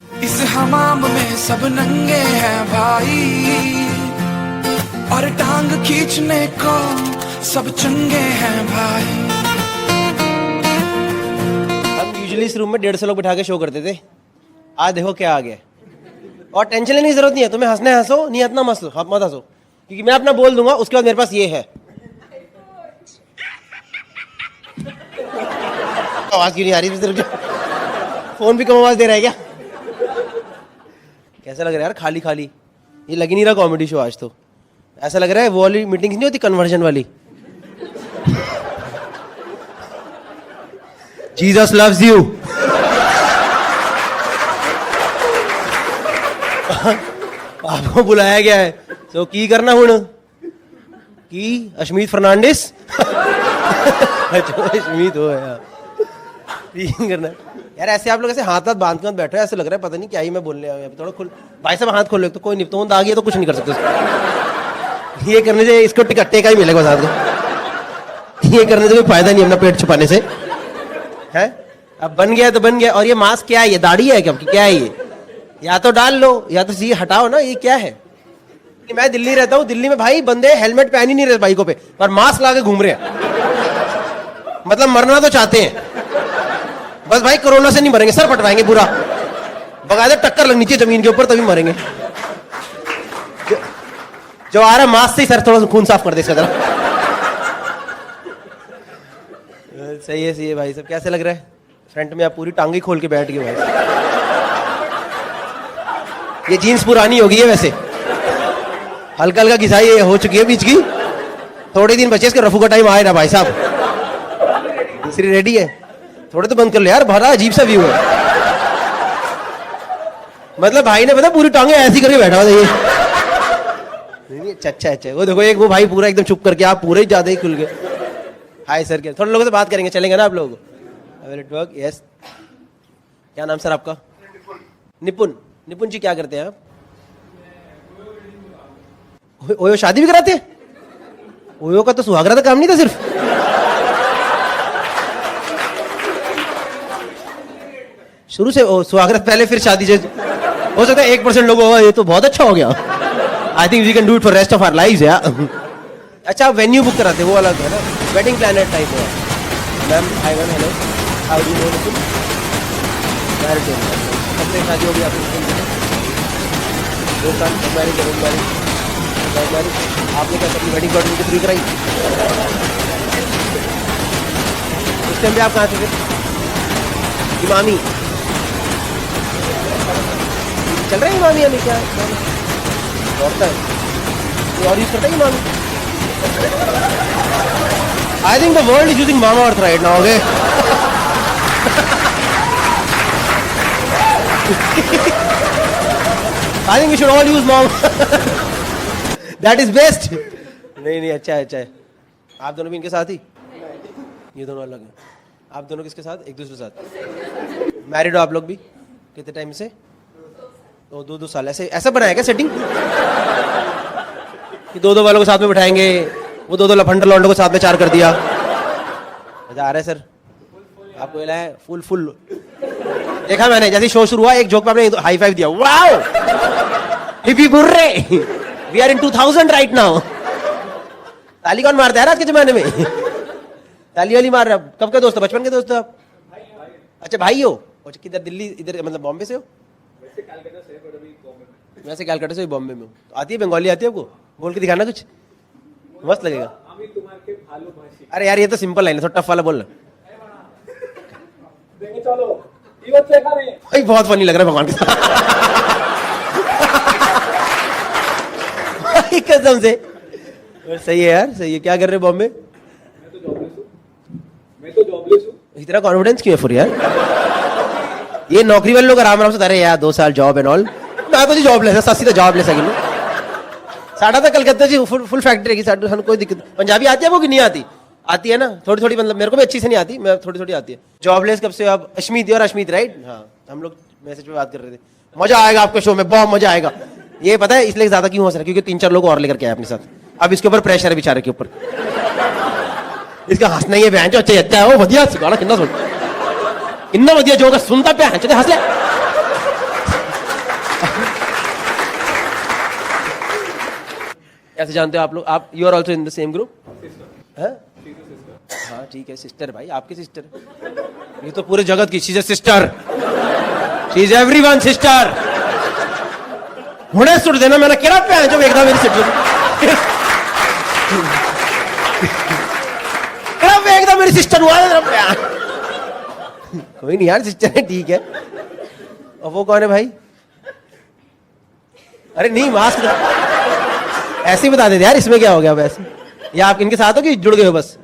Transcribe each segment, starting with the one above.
इस हमाम में सब नंगे हैं भाई, और टांग खींचने को सब चंगे हैं भाई। हम यूजुअली इस रूम में 150 लोग बिठा के शो करते थे, आज देखो क्या आ गया। और टेंशन लेने की जरूरत नहीं है, तुम्हें हंसना है हंसो, नहीं हंसना मत हंसो, क्योंकि मैं अपना बोल दूंगा, उसके बाद मेरे पास ये है। आवाज क्यों नहीं आ रही? फोन भी कम आवाज दे रहा है क्या? कैसा लग रहा है यार, खाली खाली, ये लग ही नहीं रहा कॉमेडी शो आज तो। ऐसा लग रहा है वो वाली मीटिंग्स नहीं होती कन्वर्जन वाली, जीसस लव्स यू। आपको बुलाया गया है तो की करना हुण की अश्मीत फर्नांडिस। अश्मीत हो यार, करना यार। ऐसे आप लोग ऐसे हाथ हाथ बांध कर बैठे हो, ऐसे लग रहा है पता नहीं क्या ही मैं बोलने आया। थोड़ा खुल भाई साहब, हाथ खोल तो कोई निपटों आ गया तो कुछ नहीं कर सकते। ये करने से इसको टिकट्टे का ही मिलेगा साथ को, ये करने से कोई फायदा नहीं अपना पेट छुपाने से है। अब बन गया तो बन गया। और ये मास्क क्या है, ये दाढ़ी है क्या है ये? या तो डाल लो या तो ये हटाओ ना, ये क्या है? मैं दिल्ली रहता हूँ, दिल्ली में भाई बंदे हेलमेट पहन ही नहीं रहे बाइकों पे, पर मास्क ला के घूम रहे हैं। मतलब मरना तो चाहते हैं, बस भाई कोरोना से नहीं मरेंगे, सर फटवाएंगे पूरा, बकायदा टक्कर लगनी चाहिए जमीन के ऊपर तभी मरेंगे। जो आ रहा है मास्क से ही सर थोड़ा खून साफ कर दे इसका जरा। सही है भाई सब। कैसे लग रहा है? फ्रंट में आप पूरी टांगी खोल के बैठ गए भाई। ये जीन्स पुरानी हो गई है वैसे, हल्का हल्का घिसाई हो चुकी है बीच की, थोड़े दिन बचे इसके रफू का टाइम आए ना भाई साहब। दूसरी रेडी है, थोड़े तो बंद कर ले यार, बड़ा अजीब सा व्यू है। मतलब भाई ने पता पूरी टांगे ऐसी करके बैठा हुआ था ये। अच्छा वो देखो एक वो भाई पूरा एकदम चुप करके, आप पूरे ही ज्यादा ही खुल गए। हाय सर, क्या थोड़े लोगों से बात करेंगे, चलेंगे ना आप लोग? यस, क्या नाम सर आपका? निपुण जी, क्या करते हैं आप? ओयो शादी भी कराते हैं? ओयो का तो सुहागरा का काम नहीं था सिर्फ? शुरू से सुहागरात पहले फिर शादी, हो सकता है 1% लोग होगा, ये तो बहुत अच्छा हो गया। I think we can do it for rest of our lives यार। अच्छा, वेन्यू बुक कराते वो अलग है ना, वेडिंग प्लानर टाइप है। Ma'am hi ma'am, hello, how do you know? Married है, कब से शादी होगी आपकी? 2 साल। मैरिड आपने क्या अपनी वेडिंग प्लानिंग फ्री कराई? उस टाइम पे आप कहाँ थे फिर? इमामी चल रहा है, इमामी अभी क्या डॉक्टर और यूज करता है Emami? I think the world is using Mamaearth right now. Okay, I think we should all use Mama, that is best. नहीं अच्छा है। आप दोनों भी इनके साथ ही? ये दोनों अलग हैं। आप दोनों किसके साथ? एक दूसरे के साथ। मैरिड हो आप लोग भी? कितने टाइम से? 2 साल। ऐसा बनाया क्या सेटिंग कि 2 वालों को साथ में बिठाएंगे, वो 2 लफंडर लौंडों को साथ में 4 कर दिया? मजा आ रहा है सर आपको? मिला है फुल देखा मैंने, जैसे शो शुरू हुआ एक जोक पे आपने हाई फाइव दिया, wow hippie hurray, we are in 2000 right now. ताली कौन मारता है आज के जमाने में? ताली वाली मार रहा। कब के दोस्त हो? बचपन के दोस्त हो आप? अच्छा भाई हो? अच्छा किधर? दिल्ली इधर मतलब बॉम्बे से हो? वैसे कैलकाटा से बॉम्बे में हो। आती है बंगाली? आती है आपको? बोल के दिखाना कुछ, मस्त लगेगा। अरे यार ये तो सिंपल लाइन है, थोड़ा टफ वाला बोलना। भाई बहुत फनी लग रहा है भगवान के साथ कसम से। सही है यार, सही है। क्या कर रहे बॉम्बे? मैं तो जॉबलेस हूँ। इतना कॉन्फिडेंस क्यों है फिर यार? ये नौकरी वाले लोग आराम से, अरे यार 2 साल जॉब एंड ऑल, मैं तो जी जॉबलेस है, सस्ती तो जॉबलेस है कि साढ़ा तो कलकत्ता जी फुल फैक्ट्री की, साढ़े कोई दिक्कत। पंजाबी आती है वो कि नहीं आती? आती है ना थोड़ी थोड़ी, मतलब मेरे को भी अच्छी से नहीं आती, मैं थोड़ी थोड़ी आती है। जॉबलेस कब से आप? अश्मीत और अश्मीत राइट? हाँ, हम लोग मैसेज पे बात कर रहे थे। मजा आएगा आपके शो में, बहुत मजा आएगा। ये पता है इसलिए ज्यादा क्यों हो रहा है? क्योंकि 3-4 लोग और लेकर के आए अपने साथ। अब इसके ऊपर प्रेशर है बेचारे के ऊपर, इसका हंसना ही है बहन जो अच्छा है वो बढ़िया गाना कितना सुन, इतना बढ़िया जो सुनता पे हंस ले। ऐसे जानते हो आप लोग, आप you are also in the same group है? हाँ ठीक है, सिस्टर भाई, आपकी सिस्टर, ये तो पूरे जगत की, she is a sister, she is everyone sister. हुणे सुट देना मैंने केड़ा पे जो एकदम मेरी सिस्टर केड़ा पे एकदम मेरी सिस्टर हुआ है। कोई नहीं यार, सिस्टर है ठीक है। और वो कौन है भाई? अरे नहीं, मास्क ऐसे ही बता देते यार, इसमें क्या हो गया वैसे? या आप इनके साथ हो कि जुड़ गए हो बस?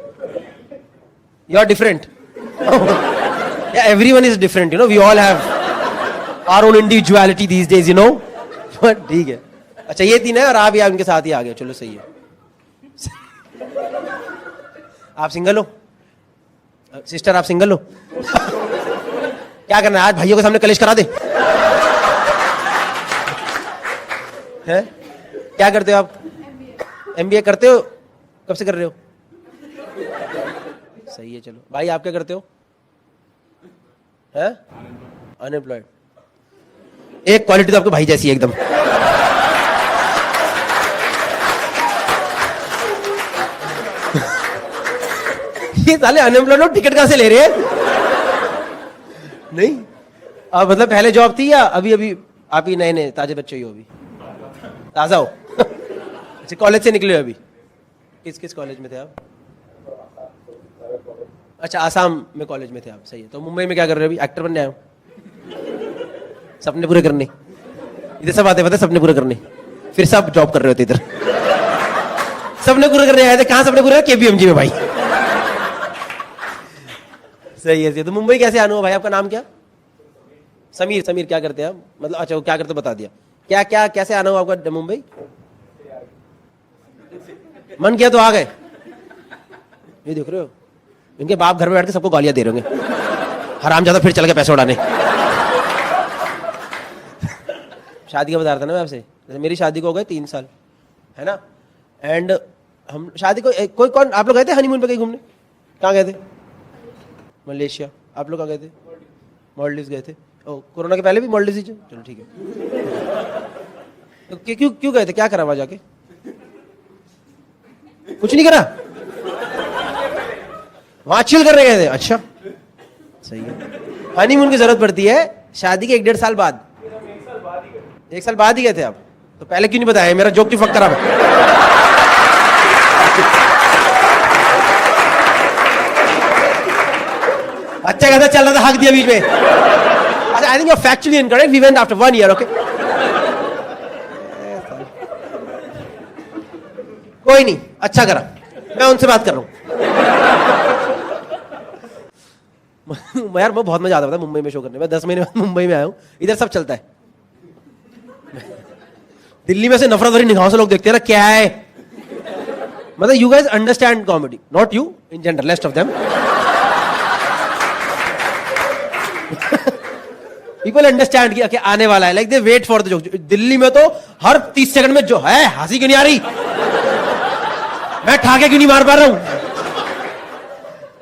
You are different. Everyone is different, you know, we all have our own individuality these days, you know. ठीक है, अच्छा ये तीन है और आप इनके साथ ही आ गए, चलो सही है। आप सिंगल हो सिस्टर? आप सिंगल हो? क्या करना है आज, भाइयों के सामने कलेश करा दे? है? क्या करते हो आप? MBA करते हो? कब से कर रहे हो? सही है, चलो। भाई आप क्या करते हो? है? अनएम्प्लॉयड। एक क्वालिटी तो आपके भाई जैसी है एकदम। ये साले अनएम्प्लॉयड लोग टिकट कहां से ले रहे हैं? नहीं, अब मतलब पहले जॉब थी या अभी अभी आप ही नए नए ताजे बच्चे ही हो? अभी ताजा हो? अच्छा, कॉलेज से निकले हो अभी? किस किस कॉलेज में थे आप? अच्छा, आसाम में कॉलेज में थे आप, सही है। तो मुंबई में क्या कर रहे हो अभी? एक्टर बनने आए हो? सपने पूरे करने? इधर सब आते पता सपने पूरे करने, फिर सब जॉब कर रहे होते इधर। सपने पूरे करने आए थे, कहां सपने पूरे? KPMG में भाई। सही है। तो मुंबई कैसे आना हुआ भाई? आपका नाम क्या? समीर। समीर क्या करते हैं आप? मतलब अच्छा, वो क्या करते बता दिया। क्या क्या कैसे आना हुआ आपका मुंबई? मन किया तो आ गए। ये देख रहे हो, इनके बाप घर में बैठ के सबको गालियां दे रहे होंगे, हराम ज्यादा फिर चल के पैसे उड़ाने। शादी का बता रहा था ना मैं आपसे, जैसे मेरी शादी को हो गए 3 साल, है ना। एंड हम शादी को कोई कौन, आप लोग गए थे हनीमून पे कहीं घूमने? कहाँ गए थे? मलेशिया। आप लोग कहाँ गए थे? मालदीव्स गए थे। ओ, कोरोना के पहले भी मालदीव्स ही? चलो ठीक है। तो क्यों क्यों गए थे? क्या करा वहां जाके? कुछ नहीं करा, वहां चिल करने गए थे। अच्छा सही है। हनीमून की जरूरत पड़ती है शादी के 1-1.5 साल बाद। 1 साल बाद ही गए थे आप? तो पहले क्यों नहीं बताया? मेरा जोक क्यों फक करा? अच्छा कैसा चल रहा था, हक दिया बीच में। अच्छा, I think you are factually incorrect, we went after 1 year, okay. कोई नहीं, अच्छा करा, मैं उनसे बात कर रहा हूं। यार मैं बहुत मजा आता था मुंबई में शो करने में। 10 महीने बाद मुंबई में आया हूं, इधर सब चलता है। दिल्ली में से नफरत भरी निगाहों से लोग देखते हैं ना, क्या है मतलब। You guys understand comedy, not you in general, rest of them. People understand कि आने वाला है, like they wait for the joke. Delhi में तो हर 30 सेकंड में जो है, हंसी क्यों नहीं आ रही, मैं ठाके क्यों नहीं मार पा रहा हूं।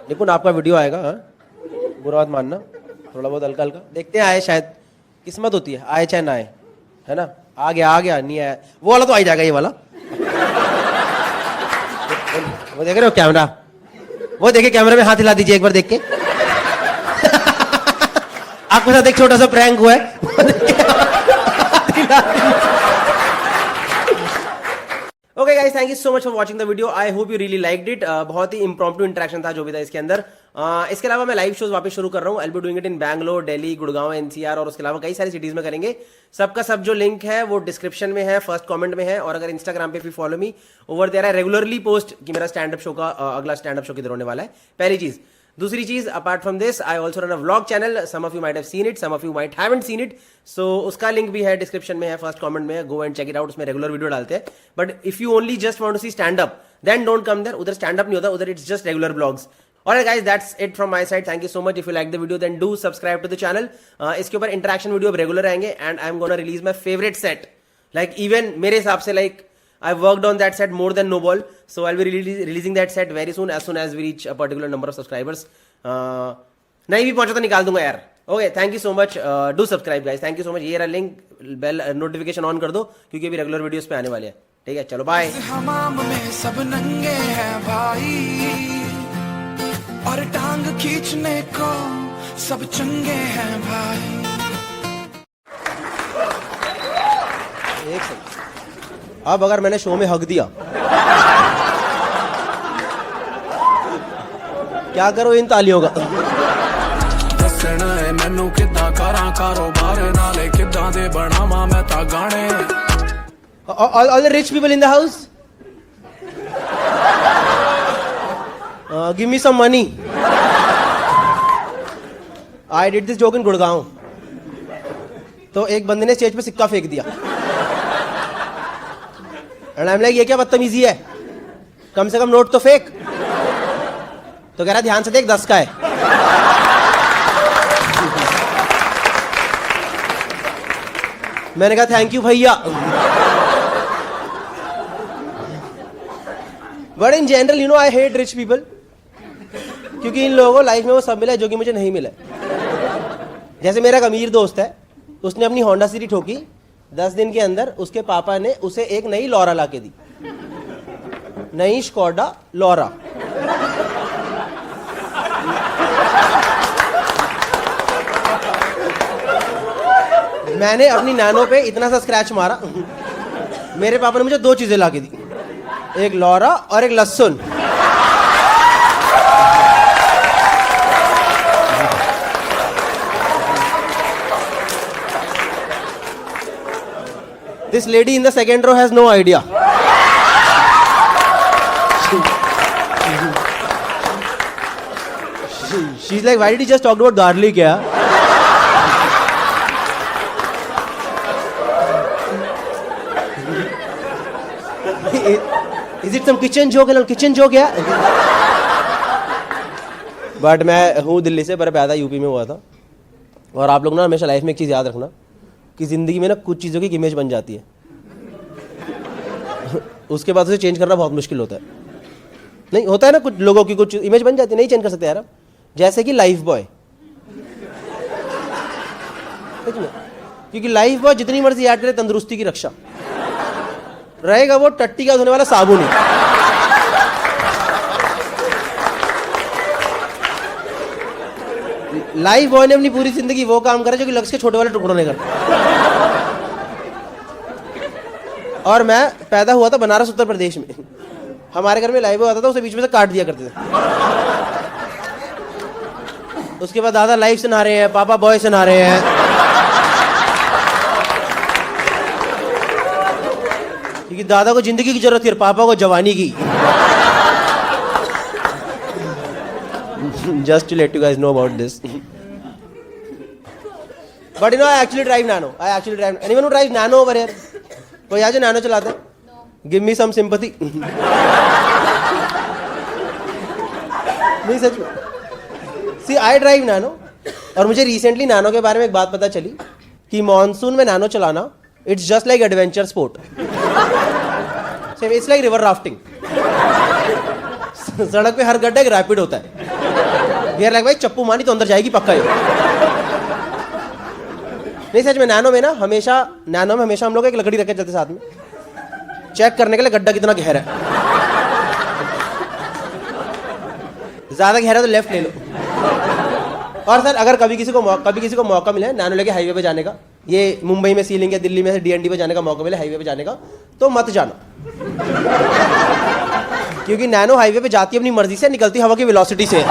लेकिन आपका वीडियो आएगा, हाँ? बुरा मत मानना, थोड़ा बहुत हल्का हल्का देखते हैं, आए शायद, किस्मत होती है, आए चाहे ना आए, है ना। आ गया, नहीं आया वो वाला तो आ ही जाएगा, ये वाला। वो देख रहे हो कैमरा? वो देखे कैमरे में हाथ हिला दीजिए एक बार देख के। आपके साथ एक छोटा सा प्रैंक हुआ है। Okay guys, thank you so much for watching the video. I hope you really liked it. बहुत ही इम्प्रॉम्प्टू इंटरेक्शन था जो भी था इसके अंदर। इसके अलावा मैं लाइव शोज वापस शुरू कर रहा हूँ। आई will be doing it in Bangalore, Delhi, Gurgaon, NCR और उसके अलावा कई सारी सिटीज में करेंगे। सबका सब जो लिंक है वो डिस्क्रिप्शन में है, फर्स्ट कमेंट में है। और अगर इंस्टाग्राम पे भी follow me, over there I regularly post कि मेरा स्टैंड अप शो का अगला स्टैंड अप शो किधर होने वाला है, पहली चीज। दूसरी चीज, apart from this I also run a vlog channel. Some of you might have seen it, some of you might haven't seen it. So उसका लिंक भी है डिस्क्रिप्शन में है, फर्स्ट कमेंट में है, go and check it out. उसमें regular video डालते हैं। But if you only just want to see stand up, then don't come there. उधर स्टैंड अप नहीं होता, उधर it's just regular blogs. Alright guys, that's it from my side. Thank you so much. If you like the video, then do subscribe to the channel. इसके ऊपर interaction video अब regular आएंगे and I'm gonna release my favorite set. Like even मेरे हिसाब से like I worked on that set more than No Ball, so I'll be releasing that set very soon as we reach a particular number of subscribers. नहीं भी पहुंचा तो निकाल दूंगा यार। Okay, thank you so much. Do subscribe guys. Thank you so much. ये रहा link, bell notification on कर दो क्योंकि अभी रेगुलर वीडियोस पे आने वाले हैं। ठीक है, चलो बाय। हमाम में सब नंगे हैं भाई, और टांग खींचने को सब चंगे हैं भाई। एक सेकंड, अब अगर मैंने शो में हक दिया, क्या करो इन तालियों का? दसना है मैनू किद्दां करां कारोबार, नाले किद्दां दे बनावां मैं तां गाने। All the rich people in the house, give me some money. I did this joke in Gurgaon. तो एक बंदे ने स्टेज पे सिक्का फेंक दिया, and I'm like, ये क्या बदतमीजी है, कम से कम नोट तो फेंक। तो कह रहा ध्यान से देख 10 का है। मैंने कहा थैंक यू भैया। But in general you know I hate rich people, क्योंकि इन लोगों को लाइफ में वो सब मिला है जो कि मुझे नहीं मिला। जैसे मेरा एक अमीर दोस्त है, उसने अपनी होंडा सिटी ठोकी, 10 दिन के अंदर उसके पापा ने उसे एक नई लॉरा ला के दी, नई स्कोडा लॉरा। मैंने अपनी नैनो पे इतना सा स्क्रैच मारा, मेरे पापा ने मुझे 2 चीजें ला के दी, एक लॉरा और एक लहसुन। This lady in the second row has no idea. She's like, why did he just talk about garlic? Yeah. Is it some kitchen joke? Kitchen joke, yeah. But मैं हूँ दिल्ली से, पर पैदा यूपी में हुआ था। और आप लोग ना हमेशा लाइफ में एक चीज़ याद रखना कि ज़िंदगी में ना कुछ चीज़ों की इमेज बन जाती है, उसके बाद उसे चेंज करना बहुत मुश्किल होता है। नहीं होता है ना, कुछ लोगों की कुछ इमेज बन जाती है, नहीं चेंज कर सकते यार। जैसे कि लाइफ बॉय, क्योंकि लाइफ बॉय जितनी मर्जी याद करे, तंदुरुस्ती की रक्षा रहेगा, वो टट्टी का धोने वाला साबुन है। लाइफ बॉय ने अपनी पूरी जिंदगी वो काम करा जो कि लक्ष्य के छोटे वाले टुकड़ों ने करता। और मैं पैदा हुआ था बनारस उत्तर प्रदेश में, हमारे घर में लाइफ बॉय आता था, उसे बीच में से काट दिया करते थे। उसके बाद दादा लाइफ सुना रहे हैं, पापा बॉय सुना रहे हैं, क्योंकि दादा को जिंदगी की जरूरत थी और पापा को जवानी की। Just to let you guys know about this. But you know, I actually drive nano. Anyone who drives nano over here? कोई यहाँ जो nano चलाता है? Give me some sympathy. नहीं सच में। See, I drive nano, और मुझे recently nano के बारे में एक बात पता चली कि मॉनसून में nano चलाना, it's just like adventure sport. So it's like river rafting. सड़क पे हर गड्ढा एक रैपिड होता है। यार लाइक भाई चप्पू मानी तो अंदर जाएगी पक्का ये। नहीं सच में, नैनो में हमेशा हम लोग एक लकड़ी रखे चलते साथ में, चेक करने के लिए गड्ढा कितना गहरा है। ज्यादा गहरा तो लेफ्ट ले लो। और सर अगर कभी किसी को मौका मिले नैनो लेके हाईवे पे जाने का, ये मुंबई में सीलिंग या दिल्ली में से डीएनडी पे जाने का मौका मिले, हाईवे पे जाने का, तो मत जाना, क्योंकि नैनो हाईवे पे जाती है अपनी मर्जी से, निकलती हवा की वेलोसिटी से।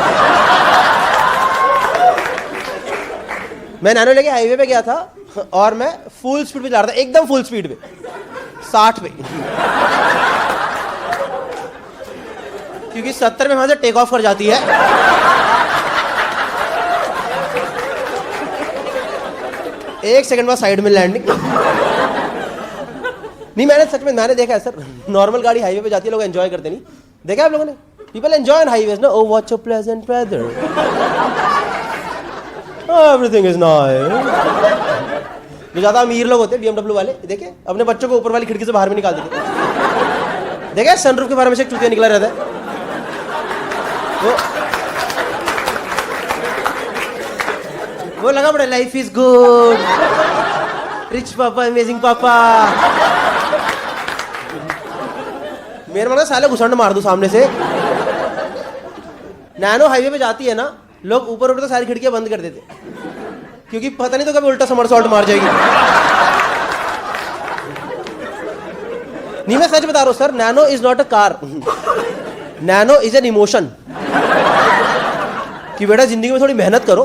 मैं नैनो लेके हाईवे पे गया था और मैं फुल स्पीड पे जा रहा था, एकदम फुल स्पीड पे, 60 पे, क्योंकि 70 में वहां से टेक ऑफ कर जाती है। एक सेकंड बाद साइड में लैंडिंग। नहीं मैंने सच में देखा है सर, नॉर्मल गाड़ी हाईवे पे जाती है, लोग एंजॉय करते नहीं, देखा आप लोगों ने? पीपल एंजॉय ऑन हाईवेज ना, oh what a pleasant weather, everything is nice. जो ज्यादा अमीर लोग होते हैं BMW वाले, देखे अपने बच्चों को ऊपर वाली खिड़की से बाहर भी निकाल देते, देखे सनरूफ के बाहर में से एक चूतिया निकला रहता है। वो लगा बड़ा लाइफ इज गुड, रिच पापा, अमेजिंग पापा। मेरे मन साले घुसंड मार दूं सामने से। नैनो हाईवे पे जाती है ना, लोग ऊपर उठते सारी खिड़कियां बंद कर देते, क्योंकि पता नहीं तो कभी उल्टा समरसॉल्ट मार जाएगी। नहीं, मैं सच बता रहा हूं sir, nano is not a car, nano is an emotion. कि बेटा जिंदगी में थोड़ी मेहनत करो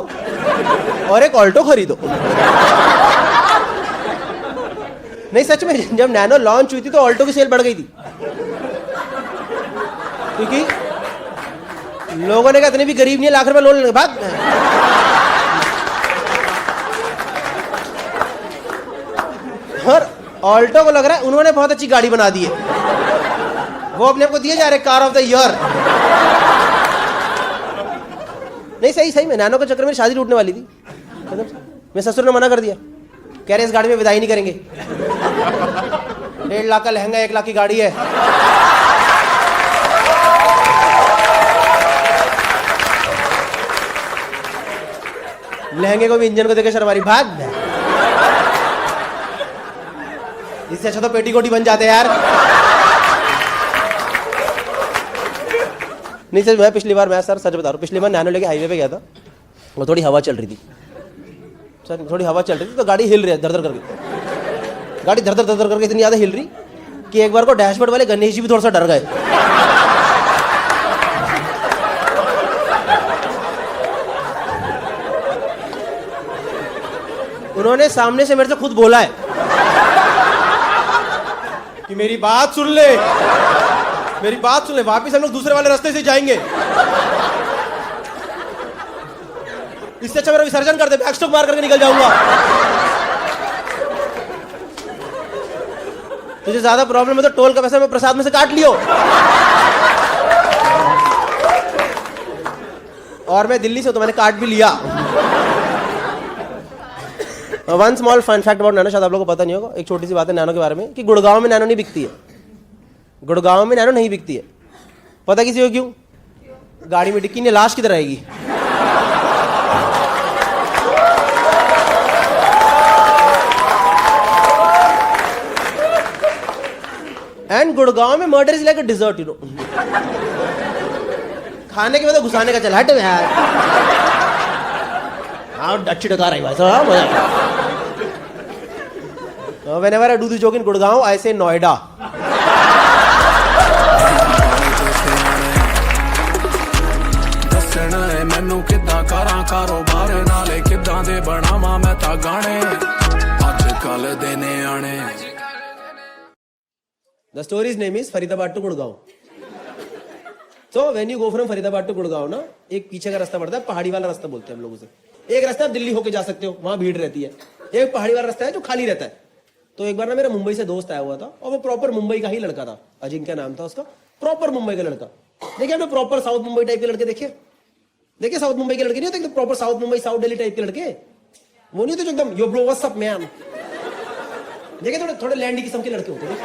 और एक ऑल्टो खरीदो। नहीं सच में, जब नैनो लॉन्च हुई थी तो ऑल्टो की सेल बढ़ गई थी, क्योंकि लोगों ने कहा इतने भी गरीब नहीं है, लाख रुपए लोन लेंगे भाग। और ऑल्टो को लग रहा है उन्होंने बहुत अच्छी गाड़ी बना दी है, वो अपने आप को दिए जा रहे कार ऑफ द ईयर। नहीं सही में नैनो के चक्कर में शादी टूटने वाली थी। मैं ससुर ने मना कर दिया, कह रहे इस गाड़ी में विदाई नहीं करेंगे, 1.5 लाख का लहंगा 1 लाख की गाड़ी है। लहंगे को भी इंजन को देकर शर्मारी, भाग। इससे अच्छा तो पेटीकोट ही बन जाते यार। नहीं सर, मैं पिछली बार, मैं सर सच बता रहा हूँ, पिछली बार नैनो लेके हाईवे पे गया था, वो थोड़ी हवा चल रही थी सर, थोड़ी हवा चल रही थी तो गाड़ी हिल रही है धर-धर करके, गाड़ी धर-धर करके इतनी ज़्यादा हिल रही कि एक बार को डैशबोर्ड वाले गणेश जी भी थोड़ा सा डर गए। उन्होंने सामने से मेरे से खुद बोला है कि मेरी बात सुन ले, मेरी बात सुन ले, वापिस हम लोग दूसरे वाले रास्ते से जाएंगे, इससे अच्छा मेरा विसर्जन कर दे, बैकस्ट्रोक मार करके निकल जाऊंगा। तुझे ज्यादा प्रॉब्लम है तो टोल का पैसा मैं प्रसाद में से काट लियो। और मैं दिल्ली से हूं तो मैंने काट भी लिया। One small fun fact about Nano, शायद आप लोगों को पता नहीं होगा, एक छोटी सी बात है नैनो के बारे में कि गुड़गांव में नैनो नहीं बिकती है, गुड़गांव में नैनो नहीं बिकती है। पता किसी को क्यों? गाड़ी में डिक्की नहीं, लाश किधर आएगी। एंड गुड़गांव में murder is like a dessert, you know. खाने के बाद घुसाने का चल हट यार। हाँ अच्छी डकार आई भाई साहब, मजा। Whenever I do this joke in Gurgaon, I say Noida. ਦੱਸਣਾ ਹੈ ਮੈਨੂੰ ਕਿੱਦਾਂ ਕਰਾਂ ਕਾਰੋਬਾਰ ਨਾਲੇ ਕਿੱਦਾਂ ਦੇ ਬਣਾਵਾਂ ਮੈਂ ਤਾਂ ਗਾਣੇ ਅੱਜ ਕੱਲ ਦੇ ਨਿਆਣੇ। The story's name is Faridabad to Gurgaon. So when you go from Faridabad to Gurgaon ना, एक पीछे का रास्ता पड़ता है, पहाड़ी वाला रास्ता बोलते हैं हम लोग उसे। एक रास्ता आप दिल्ली होके जा सकते हो, वहां भीड़ रहती है। एक पहाड़ी वाला रास्ता है जो खाली रहता है। तो एक बार ना मेरा मुंबई से दोस्त आया हुआ था और वो प्रॉपर मुंबई का ही लड़का था, अजिंक्य नाम था उसका, प्रॉपर मुंबई का लड़का। देखिए आपने प्रॉपर साउथ मुंबई टाइप के लड़के देखे? देखिए साउथ मुंबई के लड़के नहीं होते proper south Mumbai south Delhi type के लड़के, वो नहीं होते जो एकदम यो ब्रो व्हाट्स अप मैन। देखिए थोड़े थोड़े लैंडी किस्म के लड़के होते हैं।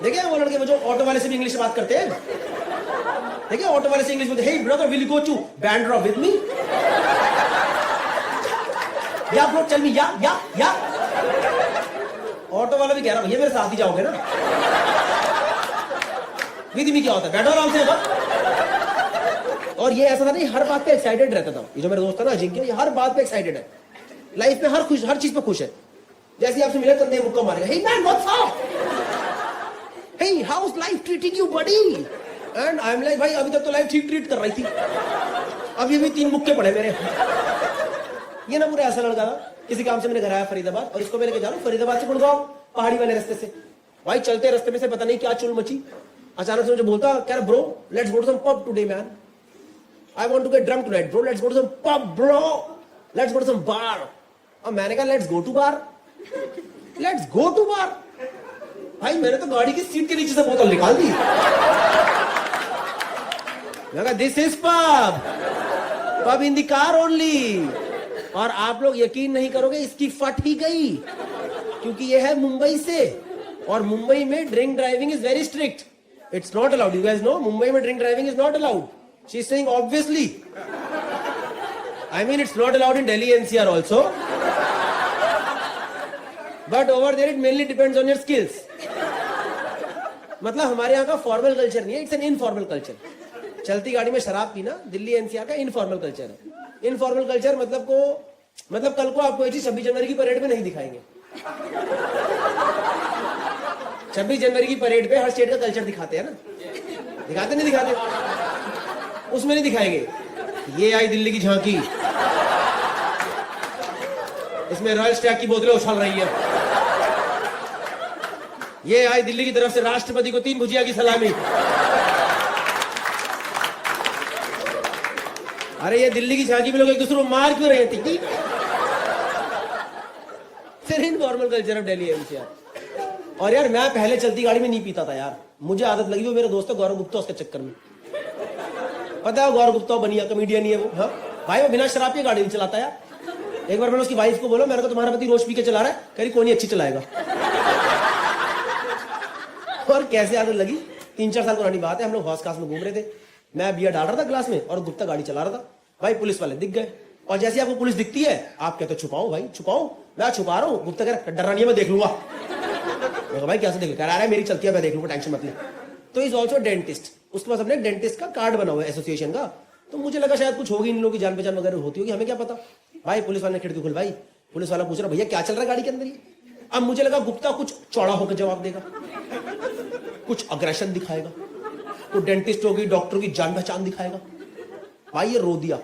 देखिए वो लड़के वो जो ऑटो वाले से भी इंग्लिश में बात करते हैं। देखिए ऑटो वाले से इंग्लिश में, hey brother will you go to Bandra with me? या ब्रो टेल मी, या ऑटो वाला भी कह रहा भैया मेरे साथ ही जाओगे ना। विद मी क्या होता है? बैठो आराम से होगा। और ये ऐसा था नहीं, हर बात पे एक्साइटेड रहता था। ये जो मेरा दोस्त था ना अजिंक्य, ये हर बात पे एक्साइटेड है, लाइफ में हर चीज पे खुश है। जैसे ही आपसे मिले तो नहीं मुक्का मारेगा, hey man what's up, hey how is life treating you buddy? And I am like भाई अभी तक तो लाइफ ठीक ट्रीट कर रही थी, अभी भी 3 मुक्के पड़े मेरे। ये ना पूरा ऐसा लड़का था, किसी काम से मेरे घर आया फरीदाबाद और इसको मैं लेके जा रहा हूँ फरीदाबाद से गुड़गांव पहाड़ी वाले रास्ते से। भाई चलते रास्ते में से पता नहीं क्या चुल मची, अचानक से मुझे बोलता कह रहा bro let's go to some pub today man, I want to get drunk tonight bro, let's go to some pub bro, let's go to some bar. और मैंने कहा let's go to bar, let's go to bar. भाई मैंने तो गाड़ी की seat के नीचे से बोतल निकाल दी। मैं कहा this is pub, pub in the car only. और आप लोग यकीन नहीं करोगे इसकी फट ही गई, क्योंकि ये है मुंबई से और मुंबई में drink driving is very strict, it's not allowed. You guys know Mumbai में drink driving is not allowed. She is saying obviously, I mean it's not allowed in Delhi NCR also. But over there it mainly depends on your skills. मतलब हमारे यहाँ का formal culture नहीं है, it's an informal culture. चलती गाड़ी में शराब पीना दिल्ली एनसीआर का इनफॉर्मल कल्चर है। इनफॉर्मल कल्चर मतलब कल को आपको ये चीज 26 जनवरी की परेड में नहीं दिखाएंगे। 26 जनवरी की परेड पे हर स्टेट का कल्चर दिखाते हैं ना, दिखाते नहीं दिखाते, उसमें नहीं दिखाएंगे। ये आई दिल्ली की झांकी, इसमें रॉयल स्टैग की बोतलें उछल रही है। ये आई दिल्ली की तरफ से राष्ट्रपति को 3 भुजिया की सलामी। अरे ये दिल्ली की झांकी में लोग एक दूसरे को मार क्यों रहे थे? फिर informal culture of Delhi NCR. और यार मैं पहले चलती गाड़ी में नहीं पीता था यार, मुझे आदत लगी। वो मेरा दोस्त है गौरव गुप्ता, उसके चक्कर में। पता है गौरव गुप्ता बनिया कॉमेडियन ही है वो। हाँ भाई वो बिना शराब की गाड़ी नहीं चलाता यार। एक बार मैंने उसकी वाइफ को बोला, मेरे को तुम्हारा पति रोज पी के चला रहा है, कह रही कोई नहीं अच्छी चलाएगा। और कैसे आदत लगी, 3-4 साल पुरानी बात है। हम लोग हौस खास में घूम रहे थे, मैं बियर डाल रहा था ग्लास में और गुप्ता गाड़ी चला रहा था। भाई पुलिस वाले दिख गए, और जैसे आपको पुलिस दिखती है आप कहते हो छुपाओ भाई छुपाओ। मैं छुपा रहा हूँ, गुप्ता कह रहा डरा नहीं है मैं देख लूंगा। मैं भाई कैसे देख, कह रहा है मेरी चलती है मैं देख लूंगा, टेंशन मत ले। तो इज ऑल्सो डेंटिस्ट, उसके पास अपने डेंटिस्ट का कार्ड बना हुआ है एसोसिएशन का। तो मुझे लगा शायद कुछ होगी, इन लोगों की जान पहचान वगैरह होती होगी, हमें क्या पता। भाई पुलिस वाले ने खिड़की खुल, भाई पुलिस वाला पूछ रहा भैया क्या चल रहा है गाड़ी के अंदर ये। अब मुझे लगा गुप्ता कुछ चौड़ा होकर जवाब देगा, कुछ अग्रेशन दिखाएगा, कुछ डेंटिस्ट होगी डॉक्टर की जान पहचान दिखाएगा। भाई ये रो दिया,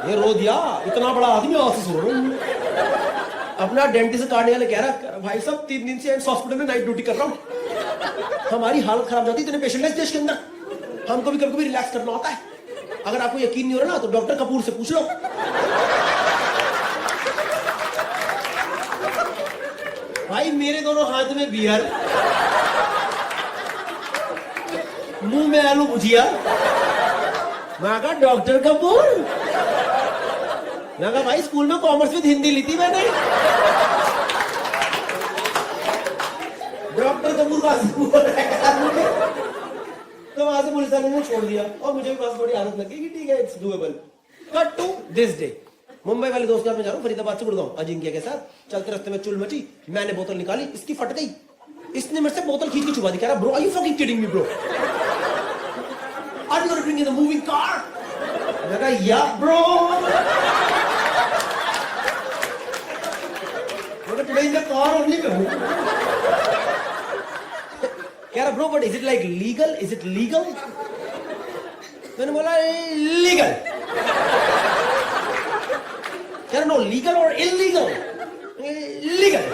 ये रो दिया। इतना बड़ा आदमी ऑफिस हो रहा हूं। अपना डेंटिस्ट कार्ड वाले कह रहा भाई साहब 3 दिन से हॉस्पिटल में नाइट ड्यूटी कर रहा हूं, हमारी हालत खराब जाती है, इतने पेशेंट है इस देश के अंदर, हमको भी कभी-कभी रिलैक्स करना होता है। अगर आपको यकीन नहीं हो रहा ना तो डॉक्टर कपूर से पूछ लो। भाई मेरे दोनों हाथ में बियर, मुंह में आलू भुजिया। मैं कहा डॉक्टर कपूर, मैं कहा भाई स्कूल में कॉमर्स विद हिंदी ली थी मैंने। डॉक्टर कपूर तो वहां से पुलिस वाले ने छोड़ दिया और मुझे भी बस थोड़ी आदत लगी कि ठीक है it's doable. Cut to this day, Mumbai वाले दोस्त के साथ में जा रहा हूँ फरीदाबाद से गुड़गांव अजिंक्य के साथ। चलते रास्ते में चुल मची, मैंने बोतल निकाली, इसकी फट गई। इसने मेरे से बोतल खींच के छुपा दी, कह रहा bro are you fucking kidding me bro, are you gonna drink in the moving car. मैं कहा या ब्रो, मैं today in the car only में हूं। कह रहा bro but is it like legal, is it legal? मैंने बोला legal. कह रहा नो लीगल और इलीगल। Legal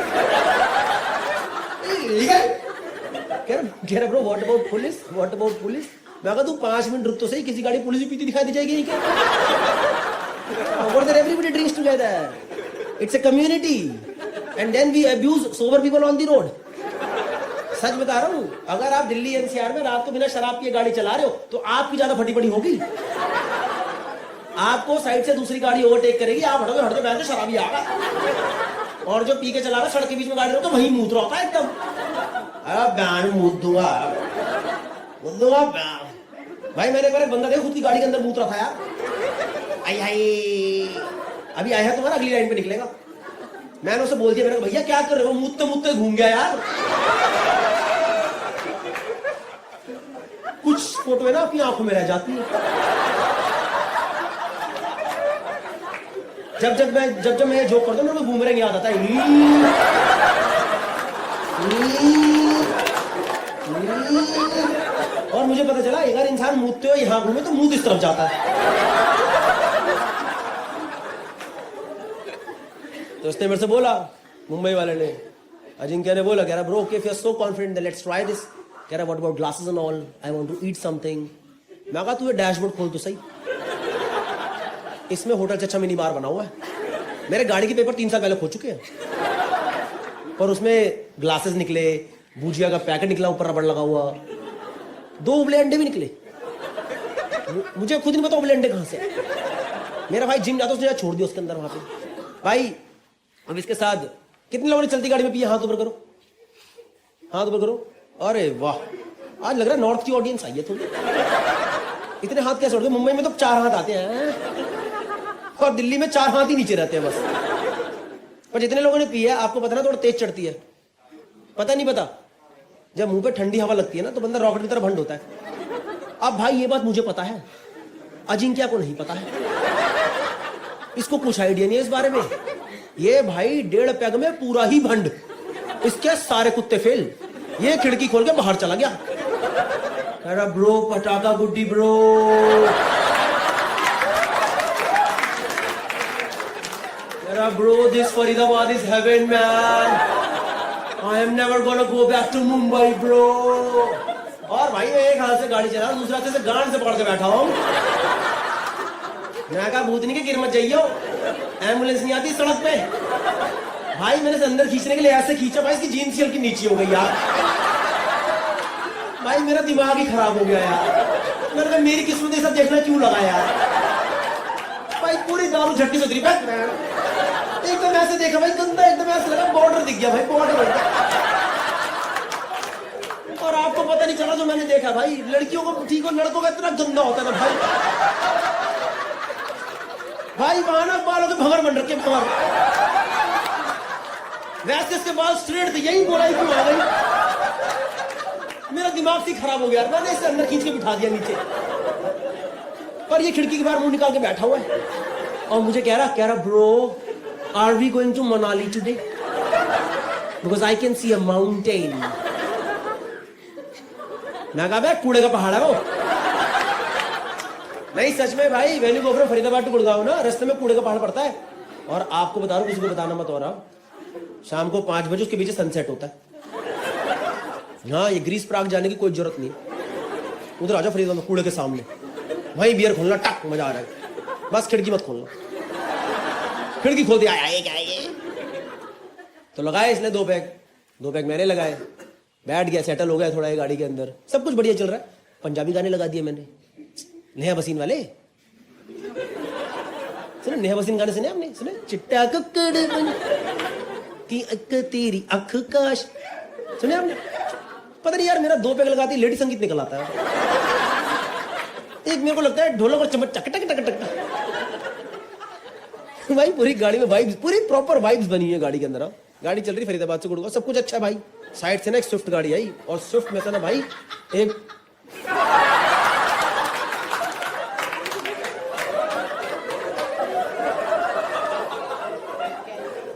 legal. कह रहा bro what about police, what about police? मैं कहा तू 5 मिनट रुक तो सही, किसी गाड़ी पुलिस भी पीती दिखाई दी जाएगी क्या? Over there everybody drinks together, it's a community and then we abuse sober people on the road। सच बता रहा हूं, अगर आप दिल्ली एनसीआर में रात को बिना शराब पिए गाड़ी चला रहे हो तो आपकी ज्यादा फटी पड़ी होगी। आपको साइड से दूसरी गाड़ी ओवरटेक करेगी, आप हटोगे, हट जाओ, बैठ शराबी आ गया। और जो पी के चला रहा सड़क के बीच में गाड़ी रहो तो वही मूत रहा होता है एकदम। मूत दूंगा भाई। मैंने एक बंदा देखा खुद की गाड़ी के अंदर मूत रहा था यार। आई अभी आया है तुम्हारा, अगली लाइन पे निकलेगा। मैंने उसे बोल दिया, मैंने भैया क्या कर रहे हो, मूतते घूम गया यार। कुछ फोटो है ना अपनी आंखों में रह जाती है। जब मैं जोक करता हूँ मेरे को बूमरैंग याद आता है। और मुझे पता चला अगर इंसान मूतते हुए यहां घूमे तो मुंह इस तरफ जाता है। तो उसने मेरे से बोला, मुंबई वाले ने, अजिंक्य ने बोला, कह रहा bro okay if you are so confident then let's try this. कह रहा what about glasses and all, I want to eat something. मैं कहा तू ये डैशबोर्ड खोल तो सही, इसमें होटल चचा मिनी बार बना हुआ है। मेरे गाड़ी के पेपर 3 साल पहले खो चुके हैं, पर उसमें ग्लासेस निकले, भुजिया का पैकेट निकला, ऊपर रबड़ लगा हुआ, 2 उबले अंडे भी निकले। मुझे खुद नहीं पता उबले अंडे कहां से। मेरा भाई जिम जाता उसने छोड़ दिया उसके अंदर वहां पे। भाई अब इसके साथ कितने लोगों ने चलती गाड़ी में पिया, हाथ ऊपर करो, हाथ ऊपर करो। अरे वाह, आज लग रहा है नॉर्थ की ऑडियंस आई है थोड़ी। इतने हाथ कैसे उड़ गए? मुंबई में तो 4 हाथ आते हैं और दिल्ली में 4 हाथ ही नीचे रहते हैं बस। पर जितने लोगों ने पी है आपको पता ना थोड़ा तेज चढ़ती है, पता नहीं पता, जब मुंह पे ठंडी हवा लगती है ना तो बंदा रॉकेट की तरह भंड होता है। अब भाई ये बात मुझे पता है, अजिंक्या को नहीं पता है, इसको कुछ आइडिया नहीं है इस बारे में। ये भाई 1.5 पैग में पूरा ही भंड, इसके सारे कुत्ते फेल। ये खिड़की खोल के बाहर चला गया, अरे ब्रो पटाखा गुड्डी ब्रो, अरे bro this Faridabad is heaven man, I am never gonna go back to Mumbai bro. और भाई मैं एक हाथ से गाड़ी चला रहा, दूसरा हाथ से गांड से पकड़ के बैठा हूं। मैं कहा भूतनी के गिर मत जाइयो, एम्बुलेंस नहीं आती सड़क पे। भाई मैंने से अंदर खींचने के लिए ऐसे खींचा, भाई इसकी जीन्स हल्की नीचे हो गई यार। भाई मेरा दिमाग ही खराब हो गया यार, मैंने कहा मेरी किस्मत ये सब देखना क्यों लगा यार। भाई पूरी दारू झट्टी से उतरी, एकदम ऐसे देखा भाई गंदा, एकदम ऐसे लगा बॉर्डर दिख गया भाई, बॉर्डर। और आपको पता नहीं चला जो मैंने देखा भाई, लड़कियों को ठीक हो, लड़कों का इतना गंदा होता है ना भाई। भाई वहां ना बालों के भंवर बन रखे, भंवर। वैसे इसके बाल स्ट्रेट थे, यही बोलाई क्यों आ गई। मेरा दिमाग से खराब हो गया, मैंने इसे अंदर खींच के बिठा दिया नीचे, पर ये खिड़की के बाहर मुंह निकाल के बैठा हुआ है और मुझे कह रहा bro are we going to Manali today, because I can see a mountain. मैं कहा कूड़े का पहाड़ है वो। नहीं सच में भाई, valley go from Faridabad to Gurgaon ना, रास्ते में कूड़े का पहाड़ पड़ता है। और आपको बता रहा हूं, किसी को बताना मत हो रहा, शाम को 5 बजे उसके पीछे सनसेट होता है। हाँ ये ग्रीस प्राग जाने की कोई जरूरत नहीं, उधर आ जाओ फरीदाबाद कूड़े के सामने, वहीं बियर खोलना, टक मजा आ रहा है। बस खिड़की मत खोलना, खिड़की खोल दिया, आए क्या ये तो लगाए इसने 2 पैग मैंने लगाए, बैठ गया, सेटल हो गया थोड़ा ये गाड़ी के अंदर, सब कुछ बढ़िया चल रहा है। पंजाबी गाने लगा दिए मैंने, नेहा बसीन वाले सुने, नेहा बसीन गाने सुने आपने? सुने चिट्टा कुक्कड़ की अक तेरी अख काश, सुने आपने? पता नहीं यार, मेरा 2 पैग लगाती लेडी संगीत निकल आता है। एक मेरे को लगता है ढोलक और चम्मच टक टक टक टक। भाई पूरी गाड़ी में वाइब्स, पूरी प्रॉपर वाइब्स बनी है गाड़ी के अंदर। गाड़ी चल रही फरीदाबाद से गुड़गांव, सब कुछ अच्छा है भाई। साइड से ना एक स्विफ्ट गाड़ी आई, और स्विफ्ट में था ना भाई एक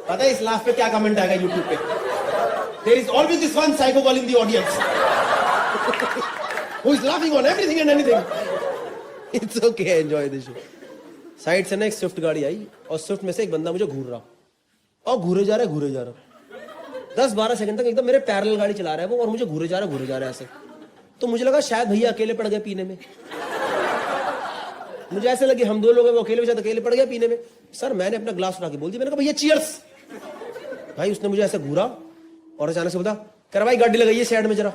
पता है इस लास्ट पे क्या कमेंट आएगा यूट्यूब पे? There is always this one psycho girl in the audience who is laughing on everything and anything. It's okay, enjoy the show. Side से ना एक स्विफ्ट गाड़ी आई, और स्विफ्ट में से एक बंदा मुझे घूर रहा, और घूरे जा रहा 10-12 सेकंड तक एकदम मेरे पैरेलल गाड़ी चला रहा है वो, और मुझे घूरे जा रहा है ऐसे। तो मुझे लगा शायद भैया अकेले पड़ गए पीने में, मुझे ऐसे लगे हम 2 लोग हैं, वो अकेले पड़ गया पीने में। सर मैंने अपना ग्लास उठा के बोल दिया, मैंने कहा भैया चीयर्स। भाई उसने मुझे ऐसे घूरा और अचानक से बोला, कर भाई गाड़ी लगाइए साइड में जरा।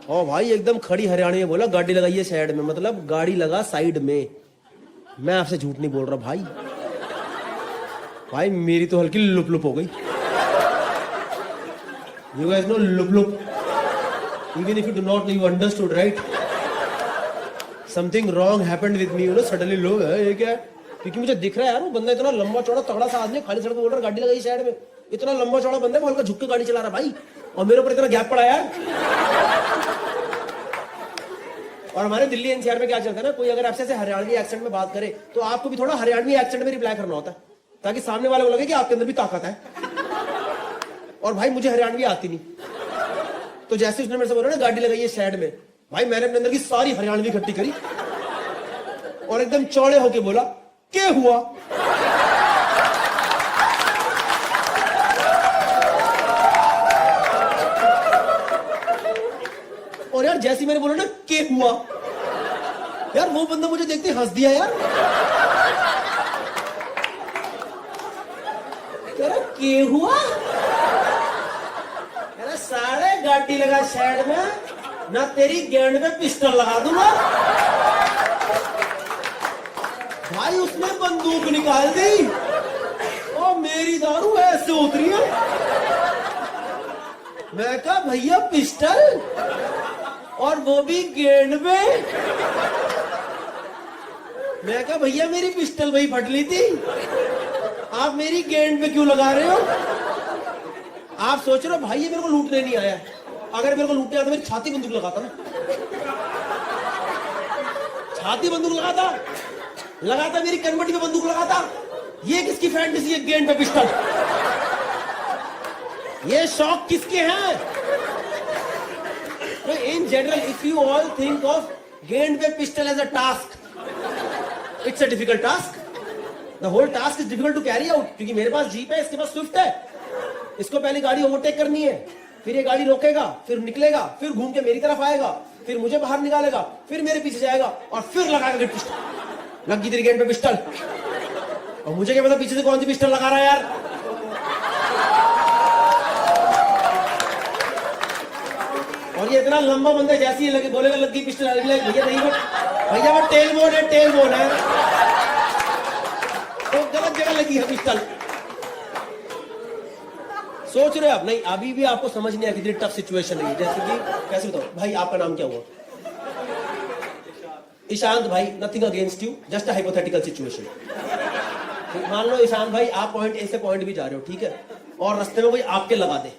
और भाई एकदम खड़ी हरियाणी में बोला गाड़ी लगाइए साइड में, मतलब गाड़ी लगा साइड में। मैं आपसे झूठ नहीं बोल रहा भाई मेरी तो हल्की लुप लुप हो गई। You guys know loop loop, even if you do not know, you understood, right? Something wrong happened with me, you know, suddenly लोग ये क्या है? क्योंकि मुझे दिख रहा है यार वो बंदा इतना लंबा चौड़ा तगड़ा सा आदमी, खाली सड़क पे बोल रहा गाड़ी लगाई साइड में, इतना लंबा चौड़ा बंदा है, वो हल्का झुक के गाड़ी चला रहा भाई, और मेरे ऊपर इतना गैप पड़ा यार। और हमारे दिल्ली एनसीआर में क्या चलता है ना, कोई अगर आपसे ऐसे हरियाणवी एक्सेंट में बात करे तो आपको भी थोड़ा हरियाणवी एक्सेंट में रिप्लाई करना होता है, ताकि सामने वाले को लगे कि आपके अंदर भी ताकत है। और भाई मुझे हरियाणवी आती नहीं, तो जैसे उसने मेरे से बोला ना गाड़ी लगाइए साइड में, भाई मैंने अपने अंदर की सारी हरियाणवी इकट्ठी करी और एकदम चौड़े होके बोला क्या हुआ। और यार जैसे मैंने बोला ना क्या हुआ, यार वो बंदा मुझे देखते हंस दिया यार, क्या हुआ सारे गाड़ी लगा साइड में, ना तेरी गेंद में पिस्टल लगा दूंगा। भाई उसने बंदूक निकाल दी और मेरी दारू ऐसे उतरी है। मैं कहा भैया पिस्टल, और वो भी गेंद में। मैं कहा भैया मेरी पिस्टल वही फट ली थी। आप मेरी गेंद पे क्यों लगा रहे हो? आप सोच रहे हो भाई ये मेरे को लूटने नहीं आया। अगर मेरे को लूटने आता मेरी छाती बंदूक लगाता ना, छाती बंदूक लगाता मेरी कनवटी पे बंदूक लगाता। ये किसकी फैंटेसी है, गेंद पे पिस्टल? ये शौक किसके हैं? In general if you all think of गेंद पे pistol as a task, it's a difficult task. The whole task is difficult to carry out. क्योंकि मेरे पास जीप है, इसके पास स्विफ्ट है। इसको पहले गाड़ी ओवरटेक करनी है, फिर ये गाड़ी रोकेगा, फिर निकलेगा, फिर घूम के मेरी तरफ आएगा, फिर मुझे बाहर निकालेगा, फिर मेरे पीछे जाएगा और फिर लगाएगा पिस्टल। लग गई तेरी गेंद पे पिस्टल। और मुझे क्या पता पीछे से कौन सी पिस्टल लगा रहा है यार। और ये इतना लंबा बंदा जैसे ही लगे बोलेगा लग गई पिस्टल, भैया नहीं, भैया वो टेल बोन है, तो गलत जगह लगी है पिस्टल। सोच रहे हो आप? नहीं, अभी भी आपको समझ नहीं आया कितनी टफ सिचुएशन है। जैसे कि कैसे बताओ भाई, आपका नाम क्या हुआ? ईशांत भाई। Nothing against you, just a hypothetical situation. मान लो ईशांत भाई आप पॉइंट ए से पॉइंट बी जा रहे हो, ठीक है, और रास्ते में कोई आपके लगा दे।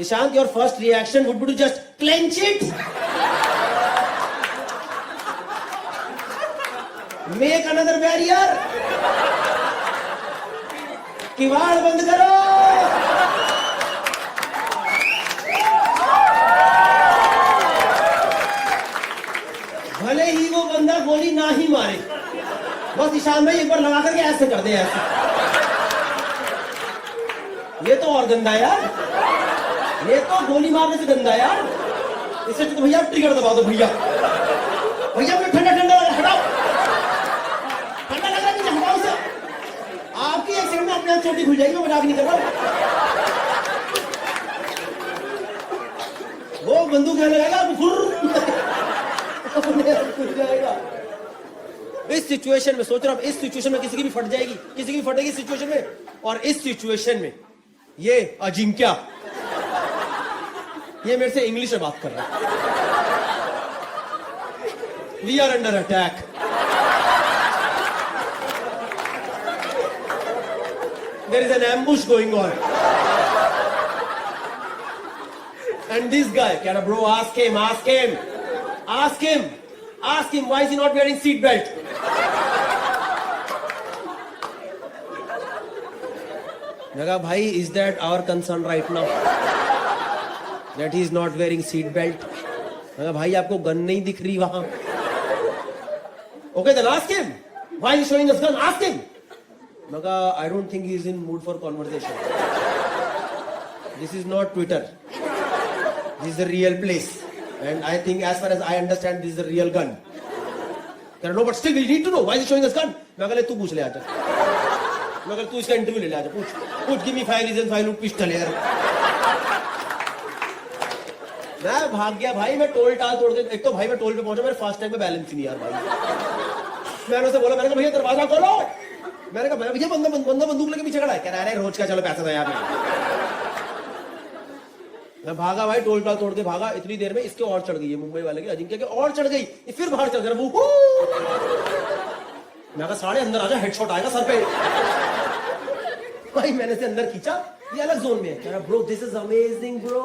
Ishant, your first reaction would be to just clench it, make another barrier, किवाड़ बंद करो। भले ही वो बंदा गोली ना ही मारे, बस ईशान भाई एक बार लगा करके ऐसे कर दे, ऐसे। ये तो और गंदा यार, ये तो गोली मारने से गंदा यार। इससे तो भैया ट्रिगर दबा दो। भैया मुझे ठंडा हटाओ, ठंडा लग रहा है मुझे, हटाओ से। आपकी एक सेकंड में अपने आप चोटी खुल जाएगी, मैं मजाक नहीं कर रहा। वो बंदूक लगाएगा, खुल जाएगा। इस सिचुएशन में सोच रहा हूं, इस सिचुएशन में किसी की भी फट जाएगी, किसी की भी फटेगी सिचुएशन में। और इस सिचुएशन में ये अजिंक्य, ये मेरे से इंग्लिश में बात कर रहा है। We are under attack. There is an ambush going on. And this guy, can a bro ask him, why is he not wearing seat belt? मैं कहा भाई, is that our concern right now? That he is not wearing seat belt? मैं कहा भाई आपको gun नहीं दिख रही वहां? Okay, then ask him. Why is he showing us gun? Ask him. मैं कहा I don't think he is in mood for conversation. This is not Twitter. This is a real place. And I think as far as I understand, this is a real gun. No, but still we need to know. Why is he showing us gun? मैं कहा तू पूछ ले आजा। मैं कहा तू इसका इंटरव्यू ले ले आजा, पूछ give me 5 reasons why you pistol यार। मैं भाग गया भाई, मैं टोल टाल तोड़ के, एक तो भाई मैं टोल पे पहुंचा, मेरे फास्ट टैग में बैलेंस ही नहीं यार भाई। मैंने उसे बोला, मैंने कहा भैया दरवाजा खोलो। मैंने कहा भैया बंदा बंदूक लेके पीछे खड़ा है। कह रहा है रोज का चलो पैसा था यार। मैं भागा भाई, टोल टाल तोड़ के भागा। इतनी देर में इसके और चढ़ गई है, मुंबई वाले के अजिंक्य के और चढ़ गई। फिर बाहर चल कर मैं कहा साढ़े अंदर आजा, हेडशॉट आएगा सर पे। भाई मैंने से अंदर खींचा, ये अलग जोन में है। कह रहा bro this is amazing bro,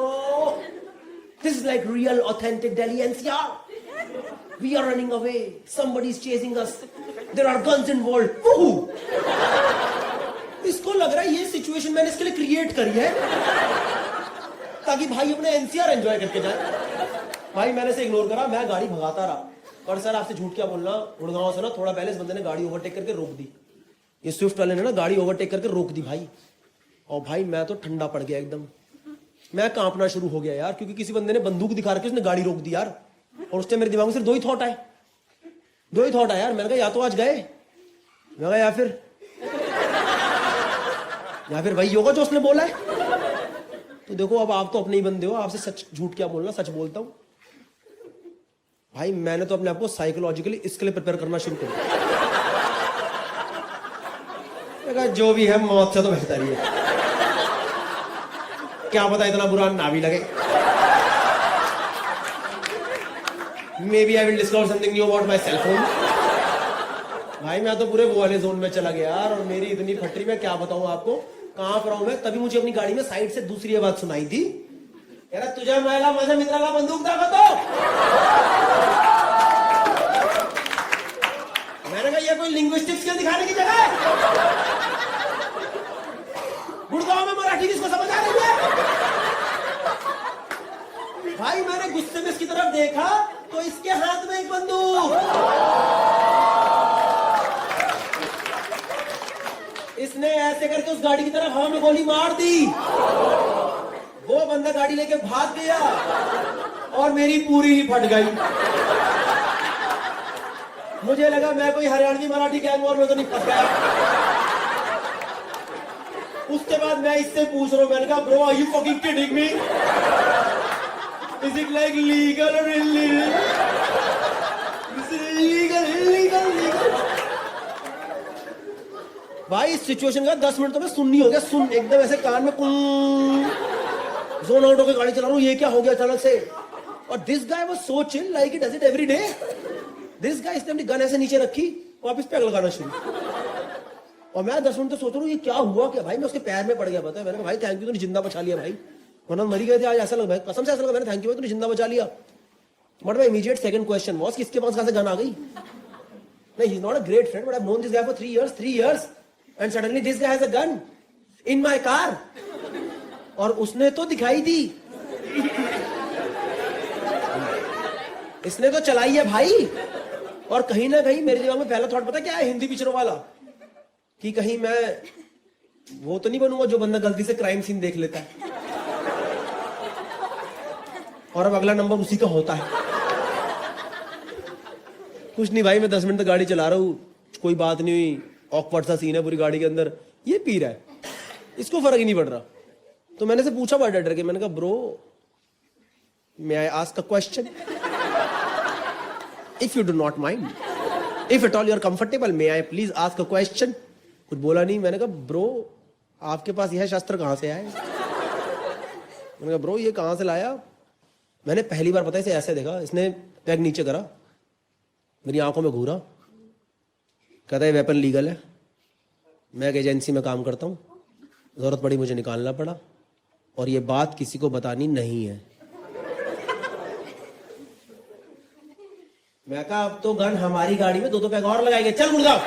this is like real authentic Delhi NCR. We are running away. Somebody is chasing us. There are guns involved. इसको लग रहा है ये सिचुएशन मैंने इसके लिए क्रिएट करी है ताकि भाई अपने एनसीआर एंजॉय करके जाए। भाई मैंने से इग्नोर करा, मैं गाड़ी भगाता रहा। और सर आपसे झूठ क्या बोलना, गुड़गांव से ना थोड़ा पहले इस बंदे ने गाड़ी ओवरटेक करके रोक दी। ये स्विफ्ट वाले ने ना गाड़ी ओवरटेक करके रोक दी भाई। और भाई मैं तो ठंडा पड़ गया एकदम, मैं कांपना शुरू हो गया यार, क्योंकि किसी बंदे ने बंदूक दिखा रखी, उसने गाड़ी रोक दी यार। और उससे मेरे दिमाग में सिर्फ दो ही थॉट आए यार। मैंने कहा या तो आज गए, मैं कहा या फिर वही होगा जो उसने बोला है। तो देखो अब आप तो अपने ही बंदे हो, आपसे सच झूठ क्या बोलना, सच बोलता हूं भाई। मैंने तो अपने आप को साइकोलॉजिकली इसके लिए प्रिपेयर करना शुरू कर दिया। जो भी है मौत से तो बेहतर ही है, क्या पता इतना बुरा ना भी लगे। Maybe I will discover something new about my cell phone. भाई मैं तो पूरे वो वाले जोन में चला गया यार, और मेरी इतनी फटरी, मैं क्या बताऊं आपको, कहां पर हूं मैं। तभी मुझे अपनी गाड़ी में साइड से दूसरी आवाज सुनाई थी, कह रहा तुझे महिला माझ्या मित्राला बंदूक दाखवतो। मैंने कहा ये कोई लिंग्विस्टिक्स स्किल दिखाने की जगह है? गुड़गांव में मराठी किसको समझ आ रही है? भाई मैंने गुस्से में इसकी तरफ देखा तो इसके हाथ में एक बंदूक, इसने ऐसे करके उस गाड़ी की तरफ हवा में गोली मार दी। वो बंदा गाड़ी लेके भाग गया और मेरी पूरी ही फट गई। मुझे लगा मैं कोई हरियाणवी मराठी गैंग वॉर में तो नहीं फंस गया। उसके बाद मैं इससे पूछ रहा हूं, मैंने कहा bro are you fucking kidding me? Is it like legal और इलीगल? Legal illegal legal. भाई इस सिचुएशन का 10 मिनट तो मैं सुननी हो गया, सुन एकदम ऐसे कान में जोन आउट होकर गाड़ी चला रहा हूं, ये क्या हो गया अचानक से। और this guy was so chill like it does it every day. This guy इसने अपनी गन ऐसे नीचे रखी, वापस पैक लगाना शुरू। और मैं 10 मिनट तो सोच रहा हूँ ये क्या हुआ क्या। भाई मैं उसके पैर में पड़ गया, पता है। मैंने कहा भाई थैंक यू, तूने जिंदा बचा लिया भाई, वरना मरी गए थे आज। ऐसा लगा कसम से, ऐसा लगा मैंने थैंक यू भाई, तूने जिंदा बचा लिया। But my immediate second question was किसके पास कहां से गन आ गई। नहीं, he is not a great friend, but I have known this guy for 3 years and suddenly this guy has a gun in my car. और उसने तो दिखाई दी, इसने तो चलाई है भाई। और कहीं ना कहीं मेरे दिमाग में पहला थॉट पता क्या है, हिंदी पिक्चरों वाला, कि कहीं मैं वो तो नहीं बनूंगा जो बंदा गलती से क्राइम सीन देख लेता है और अब अगला नंबर उसी का होता है। कुछ नहीं भाई, मैं 10 मिनट तक गाड़ी चला रहा हूं, कोई बात नहीं हुई, ऑकवर्ड सा सीन है पूरी गाड़ी के अंदर, ये पी रहा है, इसको फर्क ही नहीं पड़ रहा। तो मैंने से पूछा बड़ा डर के, मैंने कहा bro may I ask a question if you do not mind, if at all you are comfortable, may I please ask a question. कुछ बोला नहीं। मैंने कहा ब्रो आपके पास यह शस्त्र कहां से आए? मैंने कहा ब्रो ये कहां से लाया? मैंने पहली बार पता है इसे ऐसे देखा, इसने पैग नीचे करा, मेरी आंखों में घूरा, कहता है वेपन लीगल है, मैं एक एजेंसी में काम करता हूं, जरूरत पड़ी मुझे निकालना पड़ा, और ये बात किसी को बतानी नहीं है। मैं कहा अब तो गन हमारी गाड़ी में 2 पैग और लगाएंगे, चल गुड़गांव।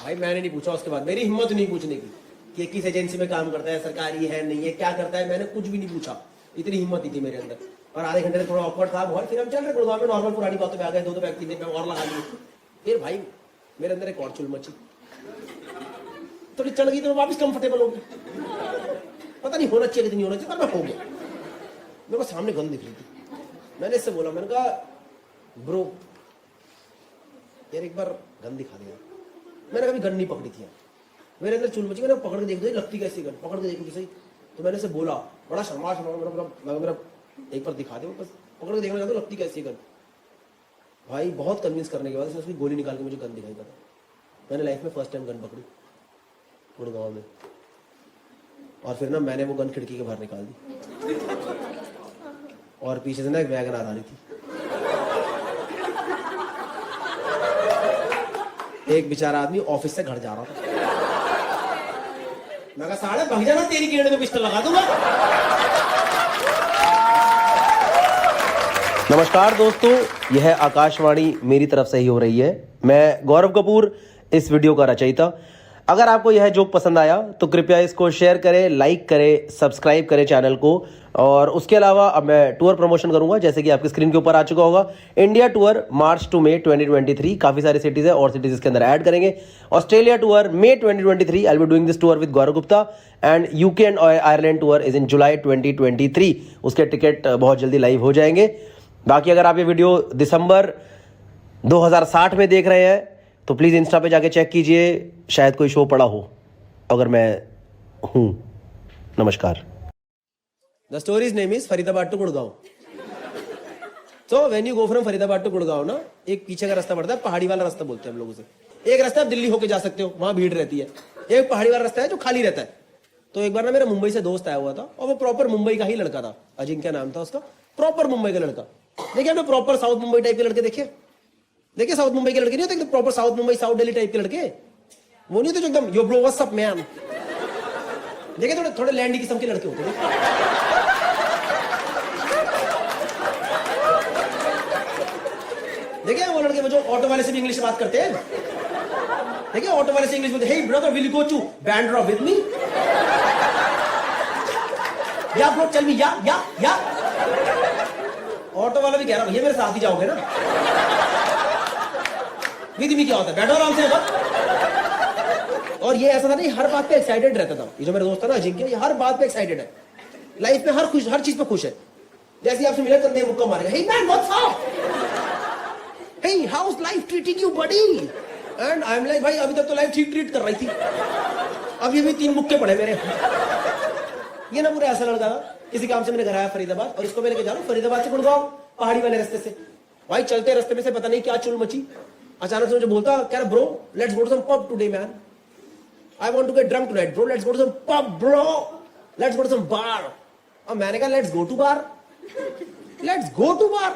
भाई मैंने नहीं पूछा उसके बाद, मेरी हिम्मत नहीं पूछने की कि किस एजेंसी में काम करता है, सरकारी है नहीं है, क्या करता है, मैंने कुछ भी नहीं पूछा। इतनी हिम्मत ही थी मेरे अंदर। और आधे घंटे से थोड़ा ऑकवर्ड था बहुत, फिर हम चल रहे गुड़गांव में, नॉर्मल पुरानी बातों पे आ गए, 2 पैग 3 पैग और लगा लिए। फिर भाई मेरे अंदर एक और चुल मची, थोड़ी चढ़ गई तो वापस कंफर्टेबल हो गई। पता नहीं होना चाहिए नहीं होना चाहिए, पर मैं हो गया। मेरे को सामने गन दिख रही थी, मैंने इससे बोला, मैंने कहा ब्रो यार एक बार गन दिखा दिया। मैंने कभी गन नहीं पकड़ी थी, मेरे अंदर चुल मची, मैंने पकड़ के देख दो लगती कैसी गन, पकड़ के देखो सही। तो मैंने इससे बोला बड़ा शर्मा मेरा एक बार दिखा दे, बस पकड़ के देखना चाहता लगती कैसी गन। भाई बहुत कन्विंस करने के बाद उसने उसकी गोली निकाल के मुझे गन दिखाई। पता मैंने लाइफ में फर्स्ट टाइम गन पकड़ी गुड़गांव में, और फिर ना मैंने वो गन खिड़की के बाहर निकाल दी, और पीछे से ना एक वैगन आ रही थी। एक बेचारा आदमी ऑफिस से घर जा रहा था, मैं कहा साले भाग जाना, तेरी केड़ में पिस्टल लगा दूंगा। नमस्कार दोस्तों, यह आकाशवाणी मेरी तरफ से ही हो रही है। मैं गौरव कपूर, इस वीडियो का रचयिता। अगर आपको यह जोक पसंद आया तो कृपया इसको शेयर करें, लाइक करें, सब्सक्राइब करें चैनल को। और उसके अलावा अब मैं टूर प्रमोशन करूंगा, जैसे कि आपकी स्क्रीन के ऊपर आ चुका होगा। इंडिया टूर मार्च टू मई 2023, काफ़ी सारी सिटीज़ है और सिटीज़ इसके अंदर ऐड करेंगे। Australia tour May 2023, I will be doing this tour with Gaurav Gupta. And UK and Ireland tour is in July 2023, उसके टिकट बहुत जल्दी लाइव हो जाएंगे। बाकी अगर आप ये वीडियो दिसंबर 2060 में देख रहे हैं तो प्लीज़ इंस्टा पे जाके चेक कीजिए, शायद कोई शो पड़ा हो, अगर मैं हूँ। नमस्कार। The story's name is Faridabad to Gurgaon. So when you go from Faridabad to Gurgaon ना, एक पीछे का रास्ता पड़ता है, पहाड़ी वाला रास्ता बोलते हैं हम लोग उसे। एक रास्ता आप दिल्ली होके जा सकते हो, वहां भीड़ रहती है। एक पहाड़ी वाला रास्ता है जो खाली रहता है। तो एक बार ना मेरा मुंबई से दोस्त आया हुआ था, और वो प्रॉपर मुंबई का ही लड़का था, अजिंक्य नाम था उसका, प्रॉपर मुंबई का लड़का। देखिए आपने प्रॉपर साउथ मुंबई टाइप के लड़के देखे? देखिए साउथ मुंबई के लड़के नहीं होते एकदम proper south Mumbai south Delhi type के लड़के, वो नहीं होते जो एकदम यो ब्रो व्हाट्स अप मैन। देखिए थोड़े थोड़े लैंडी किस्म के लड़के होते हैं। देखिए वो लड़के वो जो ऑटो वाले से भी इंग्लिश बात करते हैं। देखिए ऑटो वाले से इंग्लिश बोलते, hey brother will you go to Bandra with me? या ब्रो टेल मी, या ऑटो वाला भी कह रहा भैया मेरे साथ ही जाओगे ना? विद मी क्या होता है? बैठो आराम से बस। और ये ऐसा था नहीं, हर बात पे एक्साइटेड रहता था। ये जो मेरा दोस्त था ना अजिंक्य, ये हर बात पे एक्साइटेड है, लाइफ में हर चीज पे खुश है। जैसे आपसे मिला करते हैं मुक्का मारेगा, hey man what's up, hey how is life treating you buddy? And I am like भाई अभी तक तो लाइफ ठीक ट्रीट कर रही थी, अभी अभी 3 मुक्के पड़े मेरे। ये ना पूरा ऐसा लड़का था, किसी काम से मेरे घर आया फरीदाबाद, और इसको मैं लेके जा रहा हूँ फरीदाबाद से गुड़गांव पहाड़ी वाले रास्ते से। भाई चलते रास्ते में से पता नहीं क्या चुल मची, अचानक से मुझे बोलता, कह रहा bro let's go to some pub today man, I want to get drunk tonight bro, let's go to some pub bro, let's go to some bar. और मैंने कहा let's go to bar, let's go to bar.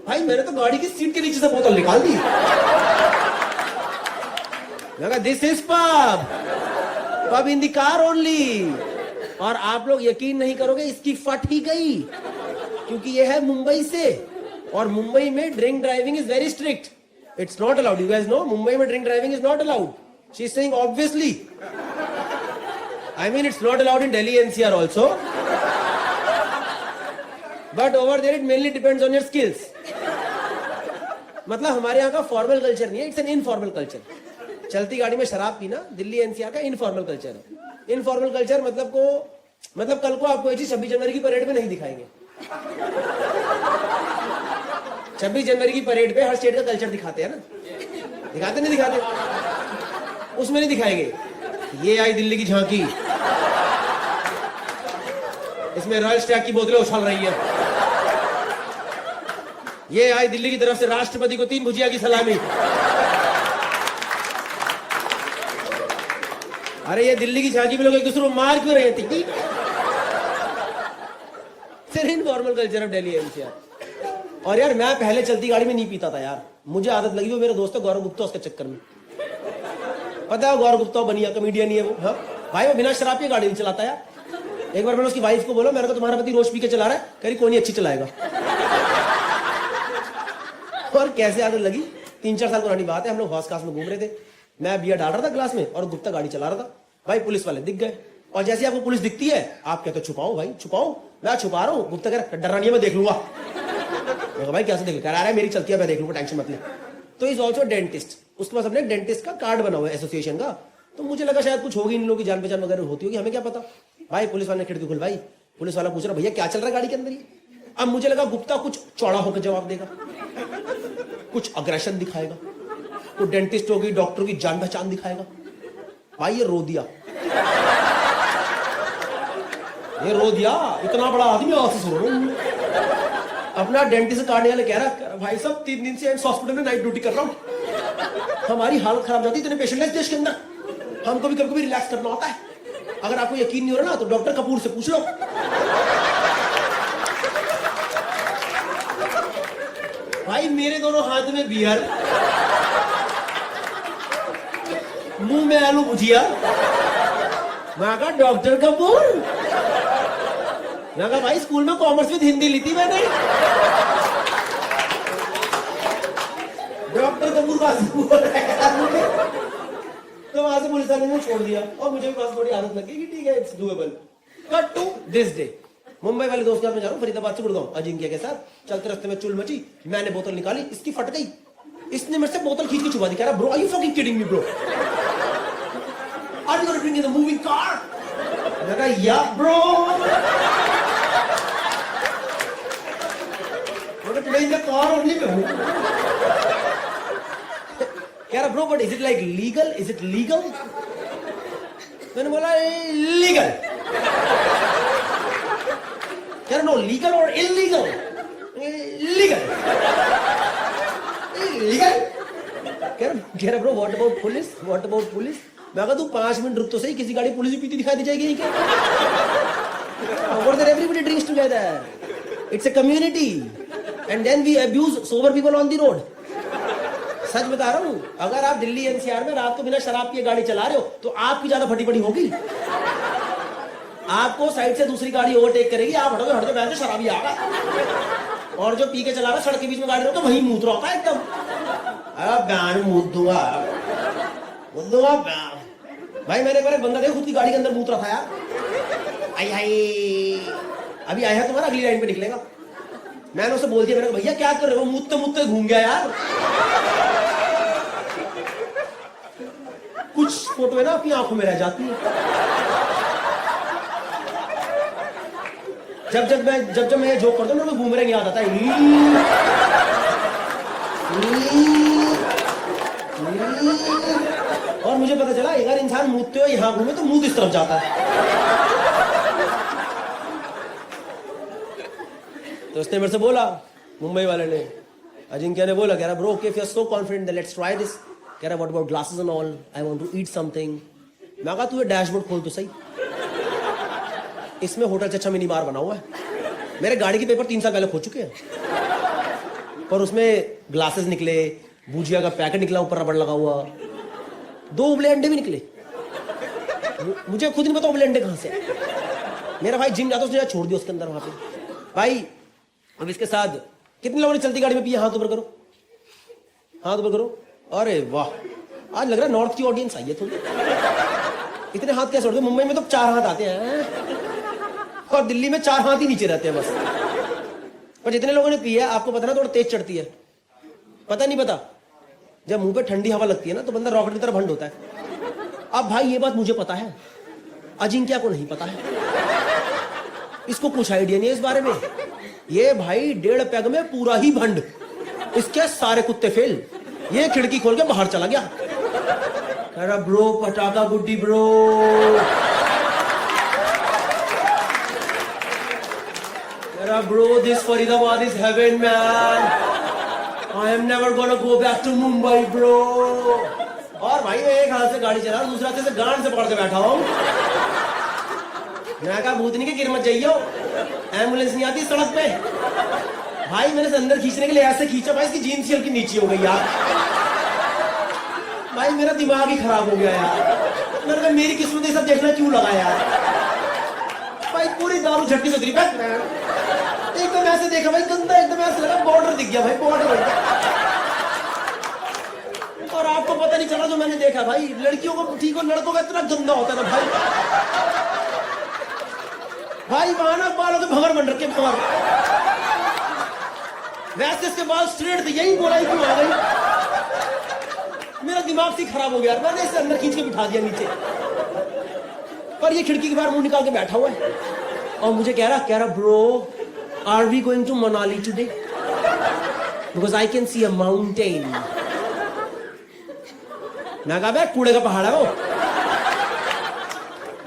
भाई मैंने तो गाड़ी की seat के नीचे से बोतल निकाल दी। मैं कहा this is pub, pub in the car only. और आप लोग यकीन नहीं करोगे, इसकी फट ही गई, क्योंकि ये है मुंबई से, और मुंबई में drink driving is very strict, it's not allowed. You guys know Mumbai में drink driving is not allowed. She is saying obviously, I mean it's not allowed in Delhi NCR also, but over there it mainly depends on your skills. मतलब हमारे यहाँ का formal culture नहीं है, it's an informal culture. चलती गाड़ी में शराब पीना दिल्ली एनसीआर का इनफॉर्मल कल्चर है। इनफॉर्मल कल्चर मतलब कल को आपको ये चीज 26 जनवरी की परेड में नहीं दिखाएंगे। 26 जनवरी की परेड पे हर स्टेट का कल्चर दिखाते हैं ना, दिखाते नहीं दिखाते? उसमें नहीं दिखाएंगे ये आई दिल्ली की झांकी, इसमें रॉयल स्टैग की बोतलें उछल रही है, ये आई दिल्ली की तरफ से राष्ट्रपति को 3 भुजिया की सलामी। अरे ये दिल्ली की झांकी में लोग एक दूसरे को मार क्यों रहे थे? फिर informal culture of Delhi NCR. और यार मैं पहले चलती गाड़ी में नहीं पीता था यार, मुझे आदत लगी, वो मेरे दोस्त है गौरव गुप्ता, उसके चक्कर में। पता है गौरव गुप्ता बनिया कॉमेडियन ही है वो। हाँ भाई वो बिना शराब की गाड़ी नहीं चलाता यार। एक बार मैंने उसकी वाइफ को बोला, मेरे को तुम्हारा पति रोज पी के चला रहा है, कह रही कोई नहीं अच्छी चलाएगा। और कैसे आदत लगी, 3-4 साल पुरानी बात है, हम लोग हौस खास में घूम रहे थे, मैं बियर डाल रहा था ग्लास में और गुप्ता गाड़ी चला रहा था। भाई पुलिस वाले दिख गए, और जैसे आपको पुलिस दिखती है आप कहते हो छुपाओ भाई छुपाओ, मैं छुपा रहा हूँ। गुप्ता कह रहा डरा नहीं है, मैं देख लूंगा। मैं कहा भाई कैसे देख, कह रहा है मेरी चलती है मैं देख लूंगा, टेंशन मत ले। तो इज ऑल्सो डेंटिस्ट, उसके पास अपने डेंटिस्ट का कार्ड बना हुआ है एसोसिएशन का। तो मुझे लगा शायद कुछ होगी, इन लोगों की जान पहचान वगैरह होती होगी, हमें क्या पता। भाई पुलिस वाले ने खिड़की खुलवाई, पुलिस वाला पूछ रहा भैया क्या चल रहा है गाड़ी के अंदर? अब मुझे लगा गुप्ता कुछ चौड़ा होकर जवाब देगा, कुछ अग्रेशन दिखाएगा, तो डेंटिस्ट होगी डॉक्टर की जान पहचान दिखाएगा। भाई ये रो दिया, ये रो दिया, इतना बड़ा आदमी ऑफिस रो रहा हूं। अपना डेंटिस्ट काटने वाले कह रहा भाई साहब 3 दिन से हॉस्पिटल में नाइट ड्यूटी कर रहा हूं, हमारी हालत खराब जाती है, इतने पेशेंट है देश के अंदर, हमको भी कभी रिलैक्स करना होता है। अगर आपको यकीन नहीं हो रहा ना तो डॉक्टर कपूर से पूछ लो। भाई मेरे दोनों हाथ में बियर, मुंह में आलू भुजिया, मैं कहा डॉक्टर कपूर। मैं कहा भाई स्कूल में कॉमर्स विद हिंदी ली थी मैंने। डॉक्टर कपूर का तो वहां से पुलिस वाले ने छोड़ दिया, और मुझे भी बस थोड़ी आदत लगी कि ठीक है it's doable. Cut to this day, Mumbai वाले दोस्त के साथ में जा रहा हूँ फरीदाबाद से गुड़गांव अजिंक्य के साथ। चलते रास्ते में चुल मची, मैंने बोतल निकाली, इसकी फट गई, इसने मेरे से बोतल खींच के छुपा दी, कह रहा bro are you fucking kidding me bro, are you gonna drink in the moving car? मैं कहा या ब्रो, मैं today in the car only पे हूं। कह रहा bro but is it like legal, is it legal? मैंने बोला legal. कह रहा नो लीगल और इलीगल? लीगल। लीगल? कह रहा bro what about police, what about police? मैं कहा तू 5 मिनट रुक तो सही, किसी गाड़ी पुलिस भी पीती दिखाई दी जाएगी क्या? Over there everybody drinks together, it's a community। And then we abuse sober people on the road. सच बता रहा हूं, अगर आप दिल्ली एनसीआर में रात को बिना शराब पिए गाड़ी चला रहे हो तो आपकी ज्यादा फटी पड़ी होगी। आपको साइड से दूसरी गाड़ी ओवरटेक करेगी, आप हटोगे, हटके बैठ के शराबी आ गया। और जो पी के चला रहा सड़क के बीच में गाड़ी रहो तो वही मूत रहा होता है एकदम। अरे मूत दूंगा भाई। मैंने एक बंदा देखा खुद की गाड़ी के अंदर मूत रहा था यार। आई अभी आया है तुम्हारा, अगली लाइन पे निकलेगा। मैंने उसे बोल दिया, मैंने कहा भैया क्या कर रहे हो, मुत्ते घूम गया यार। कुछ फोटो है ना अपनी आंखों में रह जाती है। जब मैं जोक करता हूँ ना, घूम रहे याद आता है। और मुझे पता चला अगर इंसान मूतते हो यहां घूमे तो मुंह इस तरफ जाता है। तो उसने मेरे से बोला, मुंबई वाले ने, अजिंक्य ने बोला, कह रहा bro okay if you are so confident let's try this. कह रहा what about glasses and all, I want to eat something. मैं कहा तू ये डैशबोर्ड खोल तो सही, इसमें होटल चचा मिनी बार बना हुआ है। मेरे गाड़ी के पेपर 3 साल पहले खो चुके हैं, पर उसमें ग्लासेस निकले, भुजिया का पैकेट निकला, ऊपर रबड़ लगा हुआ, 2 उबले अंडे भी निकले। मुझे खुद नहीं पता उबले अंडे कहां से। मेरा भाई जिम जाता उसने छोड़ दिया उसके अंदर वहां पे। भाई अब इसके साथ कितने लोगों ने चलती गाड़ी में पिया, हाथ ऊपर करो, हाथ ऊपर करो। अरे वाह, आज लग रहा है नॉर्थ की ऑडियंस आई है थोड़ी। इतने हाथ कैसे उड़ते? मुंबई में तो 4 हाथ आते हैं और दिल्ली में 4 हाथ ही नीचे रहते हैं बस। पर जितने लोगों ने पिया, आपको पता ना थोड़ा तेज चढ़ती है, पता नहीं पता। जब मुंह पे ठंडी हवा लगती है ना तो बंदा रॉकेट की तरह भंड होता है। अब भाई ये बात मुझे पता है, अजिंक्य को नहीं पता है, इसको कुछ आइडिया नहीं है इस बारे में। ये भाई 1.5 पैग में पूरा ही भंड, इसके सारे कुत्ते फेल। ये खिड़की खोल के बाहर चला गया, कह रहा ब्रो पटाखा गुड्डी ब्रो। कह रहा bro this Faridabad is heaven man, I am never gonna go back to Mumbai, bro. और भाई मैं एक हाथ से गाड़ी चला, दूसरे हाथ से गांड से पकड़ के बैठा हूँ। मैं कहा भूतनी के गिर मत जाइयो, एम्बुलेंस नहीं आती सड़क पे। भाई मैंने से अंदर खींचने के लिए ऐसे खींचा, भाई इसकी जीन्स हल्की नीचे हो गई यार। भाई मेरा दिमाग ही खराब हो गया यार। मैंने कहा मेरी किस्मत ये सब देखना क्यों लगा यार। भाई पूरी दारू झटकी से उतरी, एकदम ऐसे देखा भाई, गंदा एकदम ऐसे लगा, बॉर्डर दिख गया भाई, बॉर्डर। और आपको पता नहीं चला जो मैंने देखा भाई, लड़कियों को ठीक हो, लड़कों का इतना गंदा होता है ना भाई। भाई वहां ना बालों के भंवर बन रखे, भंवर। वैसे इसके बाल स्ट्रेट थे, यही बोला क्यों आ गई। मेरा दिमाग से खराब हो गया, मैंने इसे अंदर खींच के बिठा दिया नीचे। पर ये खिड़की के बाहर मुंह निकाल के बैठा हुआ है और मुझे कह रहा bro are we going to Manali today? Because I can see a mountain. मैं कहा भाई कूड़े का पहाड़ है वो।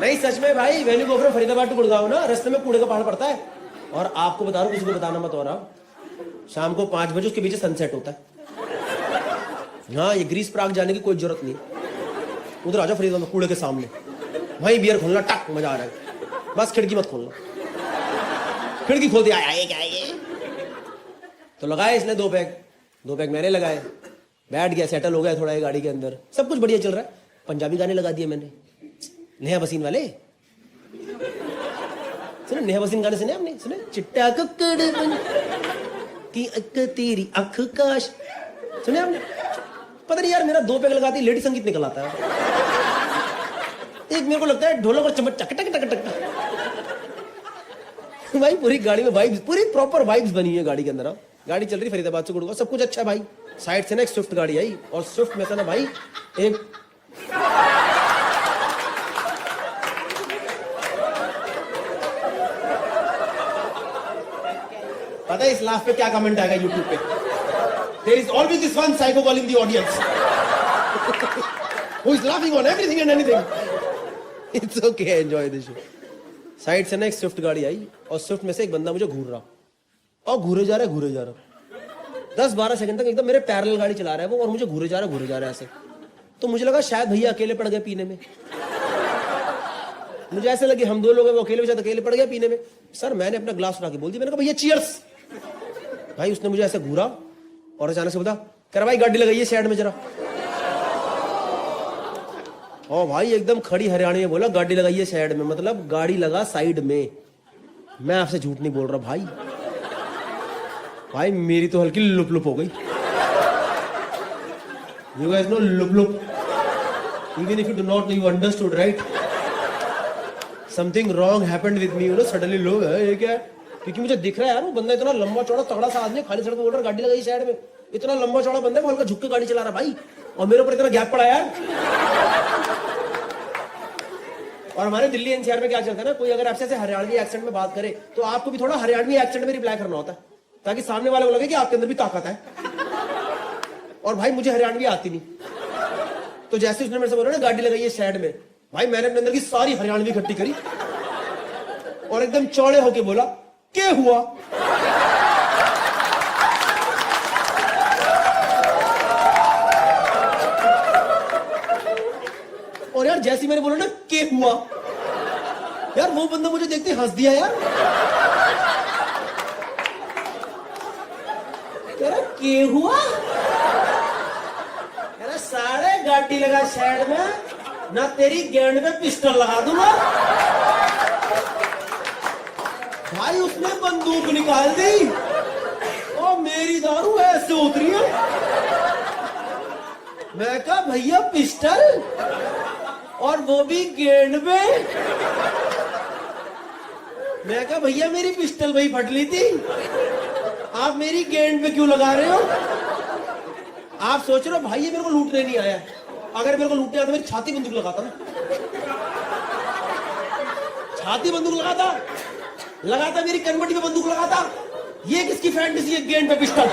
नहीं सच में भाई, when you go from Faridabad to Gurgaon ना, रास्ते में कूड़े का पहाड़ पड़ता है। और आपको बता रहा हूँ, किसी को बताना मत हो रहा, शाम को 5 बजे उसके पीछे सनसेट होता है। हाँ, ये ग्रीस प्राग जाने की कोई जरूरत नहीं, उधर आ जाओ फरीदाबाद में, कूड़े के सामने, वहीं बियर खोलना, टक मजा आ रहा है। बस खिड़की मत खोलना, खिड़की खोल दिया, आए क्या ये। तो लगाए इसने 2 पैक मैंने लगाए, बैठ गया, सेटल हो गया थोड़ा ये गाड़ी के अंदर, सब कुछ बढ़िया चल रहा है। पंजाबी गाने लगा दिए मैंने, नेहा बसीन वाले। सुने नेहा बसीन गाने सुने आपने? सुने चिट्टा कुक्कड़ बन की अक तेरी अख काश, सुने आपने? पता नहीं यार, मेरा 2 पैक लगाती लेडी संगीत निकल आता है। एक मेरे को लगता है ढोलक और चम्मच टक टक टक टक। भाई पूरी गाड़ी में वाइब्स, पूरी प्रॉपर वाइब्स बनी है गाड़ी के अंदर। गाड़ी चल रही फरीदाबाद से गुड़गांव, सब कुछ अच्छा है भाई। साइड से ना एक स्विफ्ट गाड़ी आई, और स्विफ्ट में से ना भाई एक पता है इस लास्ट पे क्या कमेंट आएगा यूट्यूब पे? There is always this one psycho call in the audience who is laughing on everything and anything. It's okay, enjoy the show. Side से ना एक स्विफ्ट गाड़ी आई और स्विफ्ट में से एक बंदा मुझे घूर रहा, और घूरे जा रहा 10-12 सेकंड तक एकदम मेरे पैरेलल गाड़ी चला रहा है वो, और मुझे घूरे जा रहा है ऐसे। तो मुझे लगा शायद भैया अकेले पड़ गए पीने में। मुझे ऐसे लगे हम 2 लोग हैं, वो अकेले पड़ गया पीने में। सर मैंने अपना ग्लास उठा के बोल दिया, मैंने कहा भैया चीयर्स। भाई उसने मुझे ऐसे घूरा और अचानक से बोला, कह रहा भाई गाड़ी लगाइए साइड में जरा। और भाई एकदम खड़ी हरियाणी में बोला गाड़ी लगाइए साइड में, मतलब गाड़ी लगा साइड में। मैं आपसे झूठ नहीं बोल रहा भाई, भाई मेरी तो हल्की लुप लुप हो गई। You guys know loop loop? Even if you do not know, you understood, right? Something wrong happened with me, you know, suddenly लोग है ये क्या है? क्योंकि मुझे दिख रहा है यार वो बंदा इतना लंबा चौड़ा तगड़ा सा आदमी, खाली सड़क पे बोल रहा गाड़ी लगाई साइड में। इतना लंबा चौड़ा बंदा है, वो हल्का झुक के गाड़ी चला रहा भाई, और मेरे ऊपर इतना गैप पड़ा यार। और हमारे दिल्ली एनसीआर में क्या चलता है ना, कोई अगर आपसे ऐसे हरियाणवी एक्सेंट में बात करे तो आपको भी थोड़ा हरियाणवी एक्सेंट में रिप्लाई करना होता है, ताकि सामने वाले को लगे कि आपके अंदर भी ताकत है। और भाई मुझे हरियाणवी आती नहीं, तो जैसे उसने मेरे से बोला ना गाड़ी लगाइए साइड में, भाई मैंने अपने अंदर की सारी हरियाणवी इकट्ठी करी और एकदम चौड़े होके बोला, क्या हुआ? और यार जैसे मैंने बोला ना क्या हुआ, यार वो बंदा मुझे देखते हंस दिया यार। कह रहा क्या हुआ? कह रहा सारे गाड़ी लगा साइड में, ना तेरी गेंद में पिस्टल लगा दूंगा। भाई उसने बंदूक निकाल दी और मेरी दारू ऐसे उतरी है। मैं कहा भैया पिस्टल, और वो भी गेंद में। मैं कहा भैया मेरी पिस्टल भाई फट ली थी, आप मेरी गेंद पे क्यों लगा रहे हो? आप सोच रहे हो भाई ये मेरे को लूटने नहीं आया, अगर मेरे को लूटने आता तो मेरी छाती बंदूक लगाता ना, छाती बंदूक लगाता मेरी कन्वर्टी में बंदूक लगाता। ये किसकी फैंटेसी है गेंद पे पिस्टल?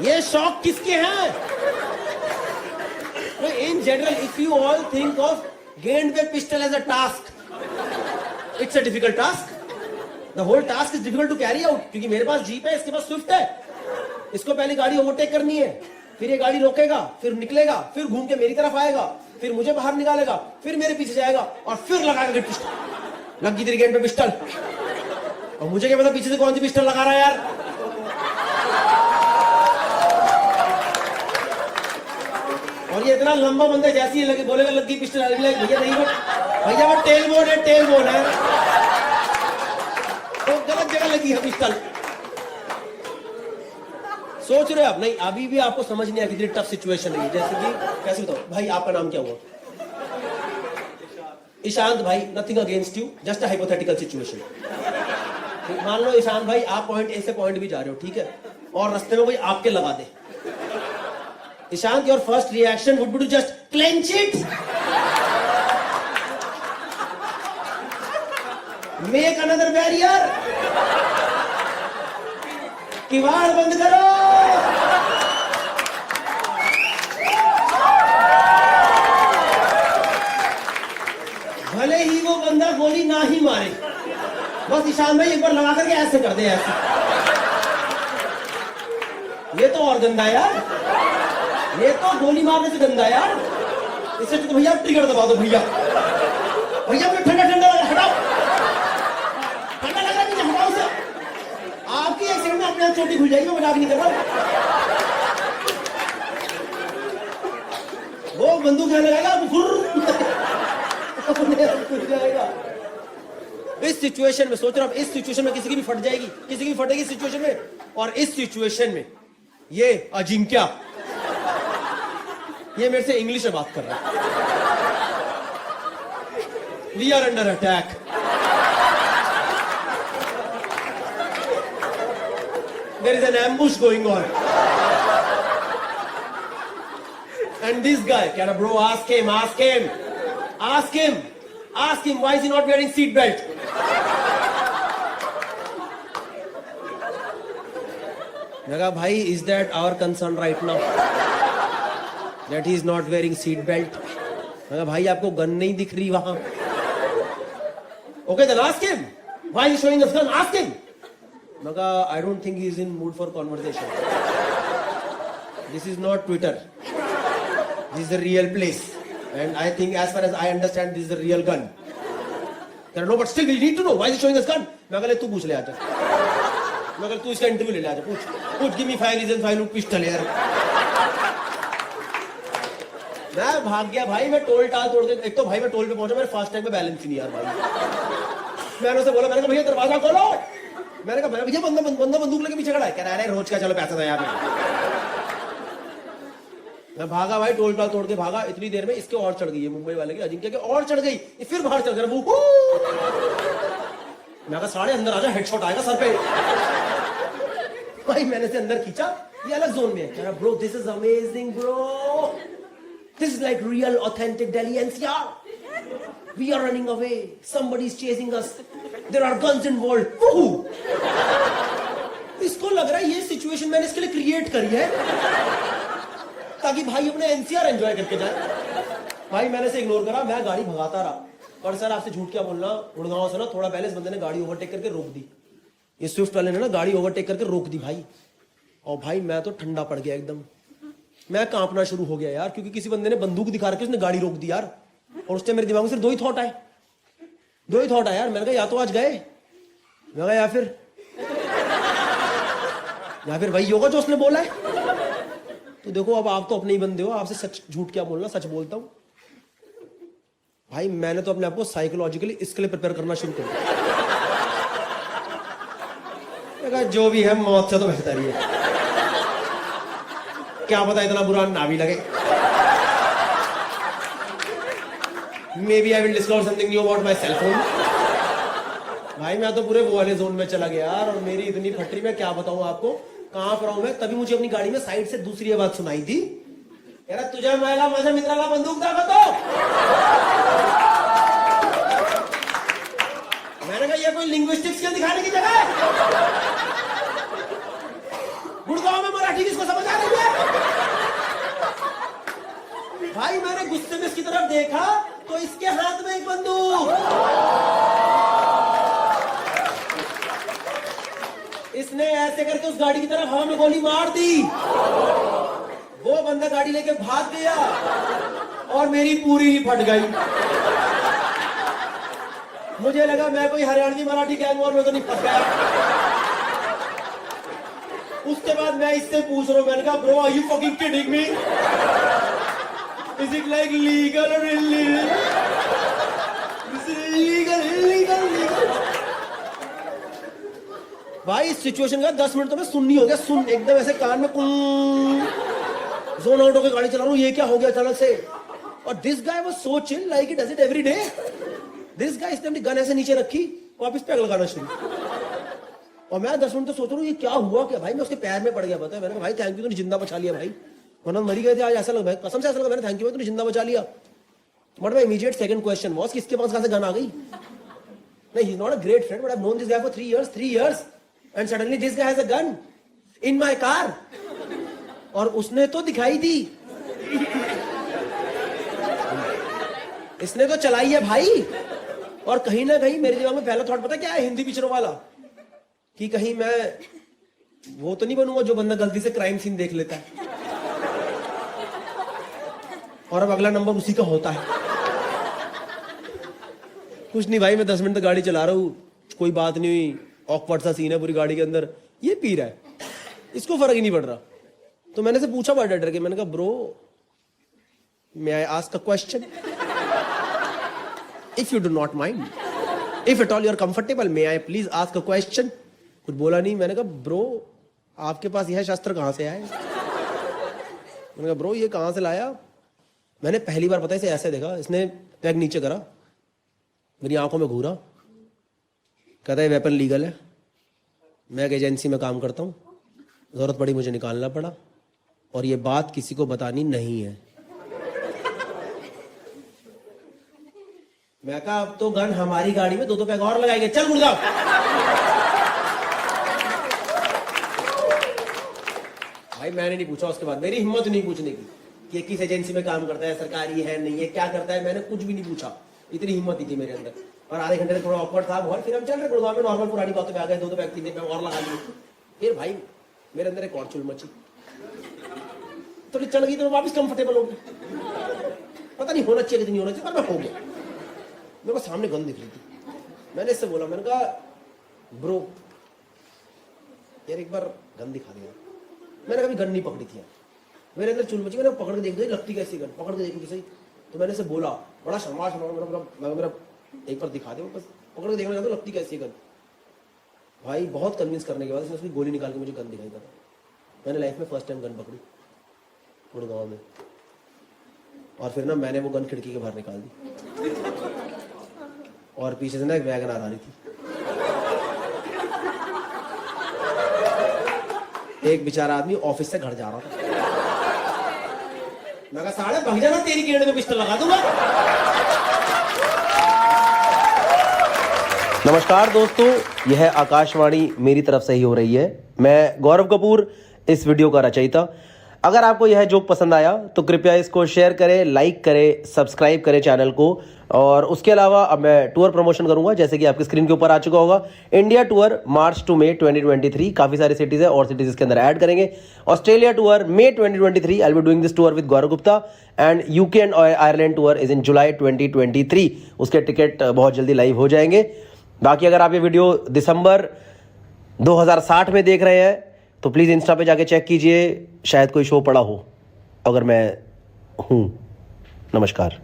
ये शौक किसके हैं? In general, if you all think of गेंद पे pistol as a task, it's a difficult task. The whole task is difficult to carry out. क्योंकि मेरे पास जीप है, इसके पास स्विफ्ट है, इसको पहले गाड़ी ओवरटेक करनी है, फिर ये गाड़ी रोकेगा, फिर निकलेगा, फिर घूम के मेरी तरफ आएगा, फिर मुझे बाहर निकालेगा, फिर मेरे पीछे जाएगा और फिर लगाएगा पिस्टल। लग गई तेरी गेंद पे पिस्टल, और मुझे क्या पता पीछे से कौन सी पिस्टल लगा रहा है यार। और ये इतना लंबा बंदा जैसी ही लगे बोलेगा लग गई पिस्टल, भैया नहीं भैया वो टेल बोन है, तो गलत जगह लगी है पिस्टल। सोच रहे हो आप? नहीं, अभी भी आपको समझ नहीं आया कितनी टफ सिचुएशन है। जैसे कि कैसे बताओ भाई, आपका नाम क्या हुआ? ईशांत भाई, nothing against you, just a hypothetical situation. मान लो ईशांत भाई आप पॉइंट ए से पॉइंट बी जा रहे हो, ठीक है, और रास्ते में कोई आपके लगा दे। Ishant, your first reaction would be to just clench it, make another barrier, किवाड़ बंद करो। भले ही वो बंदा गोली ना ही मारे, बस ईशान भाई एक बार लगा करके ऐसे कर दे, ऐसे। ये तो और गंदा यार, ये तो गोली मारने से गंदा यार। इससे तो भैया ट्रिगर दबा दो, भैया मैं ठंडा हटाओ, ठंडा लग रहा है, हटाओ से। आपकी एक सेकंड में अपने आप चोटी खुल जाएगी, मैं मजाक नहीं कर रहा। वो बंदूक लगाएगा, खुल जाएगा। इस सिचुएशन में सोच रहा हूं, इस सिचुएशन में किसी की भी फट जाएगी, किसी की फटेगी सिचुएशन में। और इस सिचुएशन में ये अजिंक्य, ये मेरे से इंग्लिश में बात कर रहा है। We are under attack, there is an ambush going on, and this guy, क्या bro, ask him why is he not wearing seat belt? मैं कहा भाई, is that our concern right now that he is not wearing seat belt? मैं कहा भाई आपको gun नहीं दिख रही वहां? Okay, then ask him why is he showing us gun, ask him. मैं कहा I don't think he is in mood for conversation. This is not Twitter, this is a real place. And I think as far as I understand this is a real gun. No, but still we need to know why is he showing us gun. मैं कहले तू पूछ ले आजा। मगर तू इसका interview ले ले, आजा पूछ give me 5 reason file pistol यार। मैं भाग गया भाई, मैं टोल टाल तोड़ के, एक तो भाई मैं टोल पे पहुंचा, मेरे फास्ट टैग में बैलेंस ही नहीं यार भाई। मैंने उसे बोला, मैंने कहा भैया दरवाजा खोलो, मैंने कहा भैया बंदा बंदूक लेके पीछे खड़ा है, कह रहा है रोज का चलो पैसा था यहाँ पे। मैं भागा भाई, टोल टाल तोड़ के भागा, इतनी देर में इसके और चढ़ गई है, मुंबई वाले के अजिंक्य के और चढ़ गई, ये फिर बाहर चढ़ गया। मैं कहा साढ़े अंदर आजा, हेडशॉट आएगा सर पे। भाई मैंने से अंदर खींचा, ये अलग जोन में है, कह रहा bro this is amazing bro, this is like real authentic Delhi NCR, we are running away, somebody is chasing us, there are guns involved. इसको लग रहा है ये सिचुएशन मैंने इसके लिए क्रिएट करी है ताकि भाई अपने एनसीआर एंजॉय करके जाए। भाई मैंने से इग्नोर करा, मैं गाड़ी भगाता रहा। और सर आपसे झूठ क्या बोलना, गुड़गांव से ना थोड़ा पहले इस बंदे ने गाड़ी ओवरटेक करके रोक दी, ये स्विफ्ट वाले ने ना गाड़ी ओवरटेक करके रोक दी भाई। और भाई मैं तो ठंडा पड़ गया एकदम, मैं कांपना शुरू हो गया यार, क्योंकि किसी बंदे ने बंदूक दिखा रखी, उसने गाड़ी रोक दी यार। और उससे मेरे दिमाग में सिर्फ दो ही थॉट आए यार। मैंने कहा या तो आज गए, मैं कहा या फिर वही होगा जो उसने बोला है। तो देखो अब आप तो अपने ही बंदे हो, आपसे सच झूठ क्या बोलना, सच बोलता हूं भाई। मैंने तो अपने आप को साइकोलॉजिकली इसके लिए प्रिपेयर करना शुरू कर दिया, जो भी है मौत से तो बेहतर ही है, क्या पता इतना बुरा ना भी लगे। Maybe I will discover something new about my cell phone. भाई मैं तो पूरे वो वाले जोन में चला गया यार, और मेरी इतनी फटरी में क्या बताऊं आपको, कहां पर हूं मैं। तभी मुझे अपनी गाड़ी में साइड से दूसरी आवाज सुनाई थी, यार तुझे महिला माझ्या मित्राला बंदूक दाखवतो। मैंने कहा ये कोई लिंग्विस्टिक्स स्किल दिखाने की जगह है, गुड़गांव में मराठी किसको समझ आ रही है। भाई मैंने गुस्से में इसकी तरफ देखा तो इसके हाथ में एक बंदूक, इसने ऐसे करके उस गाड़ी की तरफ हवा में गोली मार दी। वो बंदा गाड़ी लेके भाग गया और मेरी पूरी ही फट गई। मुझे लगा मैं कोई हरियाणवी मराठी गैंग वॉर में तो नहीं फंस गया। उसके बाद मैं इससे पूछ रहा हूं, मैंने कहा bro are you fucking kidding me, is it like legal और इलीगल, लीगल इलीगल लीगल। भाई इस सिचुएशन का 10 मिनट तो मैं सुननी हो गया, सुन एकदम ऐसे कान में जोन आउट होकर गाड़ी चला रहा हूं, ये क्या हो गया अचानक से। और this guy was so chill like it does it every day. This guy इसने अपनी गन ऐसे नीचे रखी, वापस पैक लगाना शुरू। और मैं 10 मिनट तो सोच रहा हूँ ये क्या हुआ क्या। भाई मैं उसके पैर में पड़ गया, पता है। मैंने कहा भाई थैंक यू, तूने जिंदा बचा लिया भाई, वरना मरी गए थे आज। ऐसा लगा कसम से ऐसा लगा, मैंने थैंक यू भाई तूने जिंदा बचा लिया। But my immediate second question was किसके पास कहां से गन आ गई। नहीं, he is not a great friend, but I have known this guy for 3 years and suddenly this guy has a gun in my car. और उसने तो दिखाई दी, इसने तो चलाई है भाई। और कहीं ना कहीं मेरे दिमाग में पहला थॉट पता क्या है, हिंदी पिक्चरों वाला, कि कहीं मैं वो तो नहीं बनूंगा जो बंदा गलती से क्राइम सीन देख लेता है और अब अगला नंबर उसी का होता है। कुछ नहीं भाई, मैं 10 मिनट तक गाड़ी चला रहा हूं, कोई बात नहीं हुई, ऑकवर्ड सा सीन है पूरी गाड़ी के अंदर, ये पी रहा है, इसको फर्क ही नहीं पड़ रहा। तो मैंने से पूछा बड़ा डर के, मैंने कहा bro may I ask a question, if you do not mind, if at all you are comfortable, may I please ask a question. कुछ बोला नहीं। मैंने कहा ब्रो आपके पास यह शस्त्र कहां से आए। मैंने कहा ब्रो ये कहां से लाया। मैंने पहली बार पता है इसे ऐसे देखा, इसने पैग नीचे करा, मेरी आंखों में घूरा, कहता है वेपन लीगल है, मैं एक एजेंसी में काम करता हूं, जरूरत पड़ी मुझे निकालना पड़ा, और ये बात किसी को बतानी नहीं है। मैं कहा अब तो गन हमारी गाड़ी में 2 पैग और लगाएंगे, चल गुड़गांव। भाई मैंने नहीं पूछा उसके बाद, मेरी हिम्मत नहीं पूछने की कि किस एजेंसी में काम करता है, सरकारी है नहीं है, क्या करता है, मैंने कुछ भी नहीं पूछा। इतनी हिम्मत ही थी मेरे अंदर। और आधे घंटे में थोड़ा ऑकवर्ड था बहुत, फिर हम चल रहे गुड़गांव में, नॉर्मल पुरानी बातों पे आ गए, 2 पैग 3 पैग और लगा लिए। फिर भाई मेरे अंदर एक और चुल मची, थोड़ी चढ़ गई तो वापस कंफर्टेबल हो गया। पता नहीं होना चाहिए कि नहीं होना चाहिए, पर मैं हो गया। मेरे को सामने गन दिख रही थी, मैंने इससे बोला, मैंने कहा ब्रो यार एक बार गन दिखा दिया। मैंने कभी गन नहीं पकड़ी थी यार, मेरे अंदर चुल मची, मैंने पकड़ के देख दी लगती कैसी गन, पकड़ के देखी सही। तो मैंने से बोला बड़ा शर्माश मेरा एक बार दिखा दे, बस पकड़ के देखने लगा तो लगती कैसी गन। भाई बहुत कन्विंस करने के बाद उसने उसकी गोली निकाल के मुझे गन दिखाई था। मैंने लाइफ में फर्स्ट टाइम गन पकड़ी गुड़गांव में, और फिर ना मैंने वो गन खिड़की के बाहर निकाल दी और पीछे से ना एक वैगन आ रही थी। एक बेचारा आदमी ऑफिस से घर जा रहा था। मैं कहा साले भाग जाना, तेरी गेड़ में पिस्टल लगा दूंगा। नमस्कार दोस्तों, यह आकाशवाणी मेरी तरफ से ही हो रही है। मैं गौरव कपूर, इस वीडियो का रचयिता। अगर आपको यह जोक पसंद आया तो कृपया इसको शेयर करें, लाइक करें, सब्सक्राइब करें चैनल को। और उसके अलावा अब मैं टूर प्रमोशन करूंगा, जैसे कि आपकी स्क्रीन के ऊपर आ चुका होगा। इंडिया टूर मार्च टू मई 2023, काफी सारी सिटीज है और सिटीज इसके अंदर ऐड करेंगे। Australia tour May 2023, I will be doing this tour with Gaurav Gupta. And UK and Ireland tour is in July 2023। उसके टिकट बहुत जल्दी लाइव हो जाएंगे। बाकी अगर आप ये वीडियो दिसंबर 2060 में देख रहे हैं तो प्लीज़ इंस्टा पे जाके चेक कीजिए, शायद कोई शो पड़ा हो, अगर मैं हूँ। नमस्कार।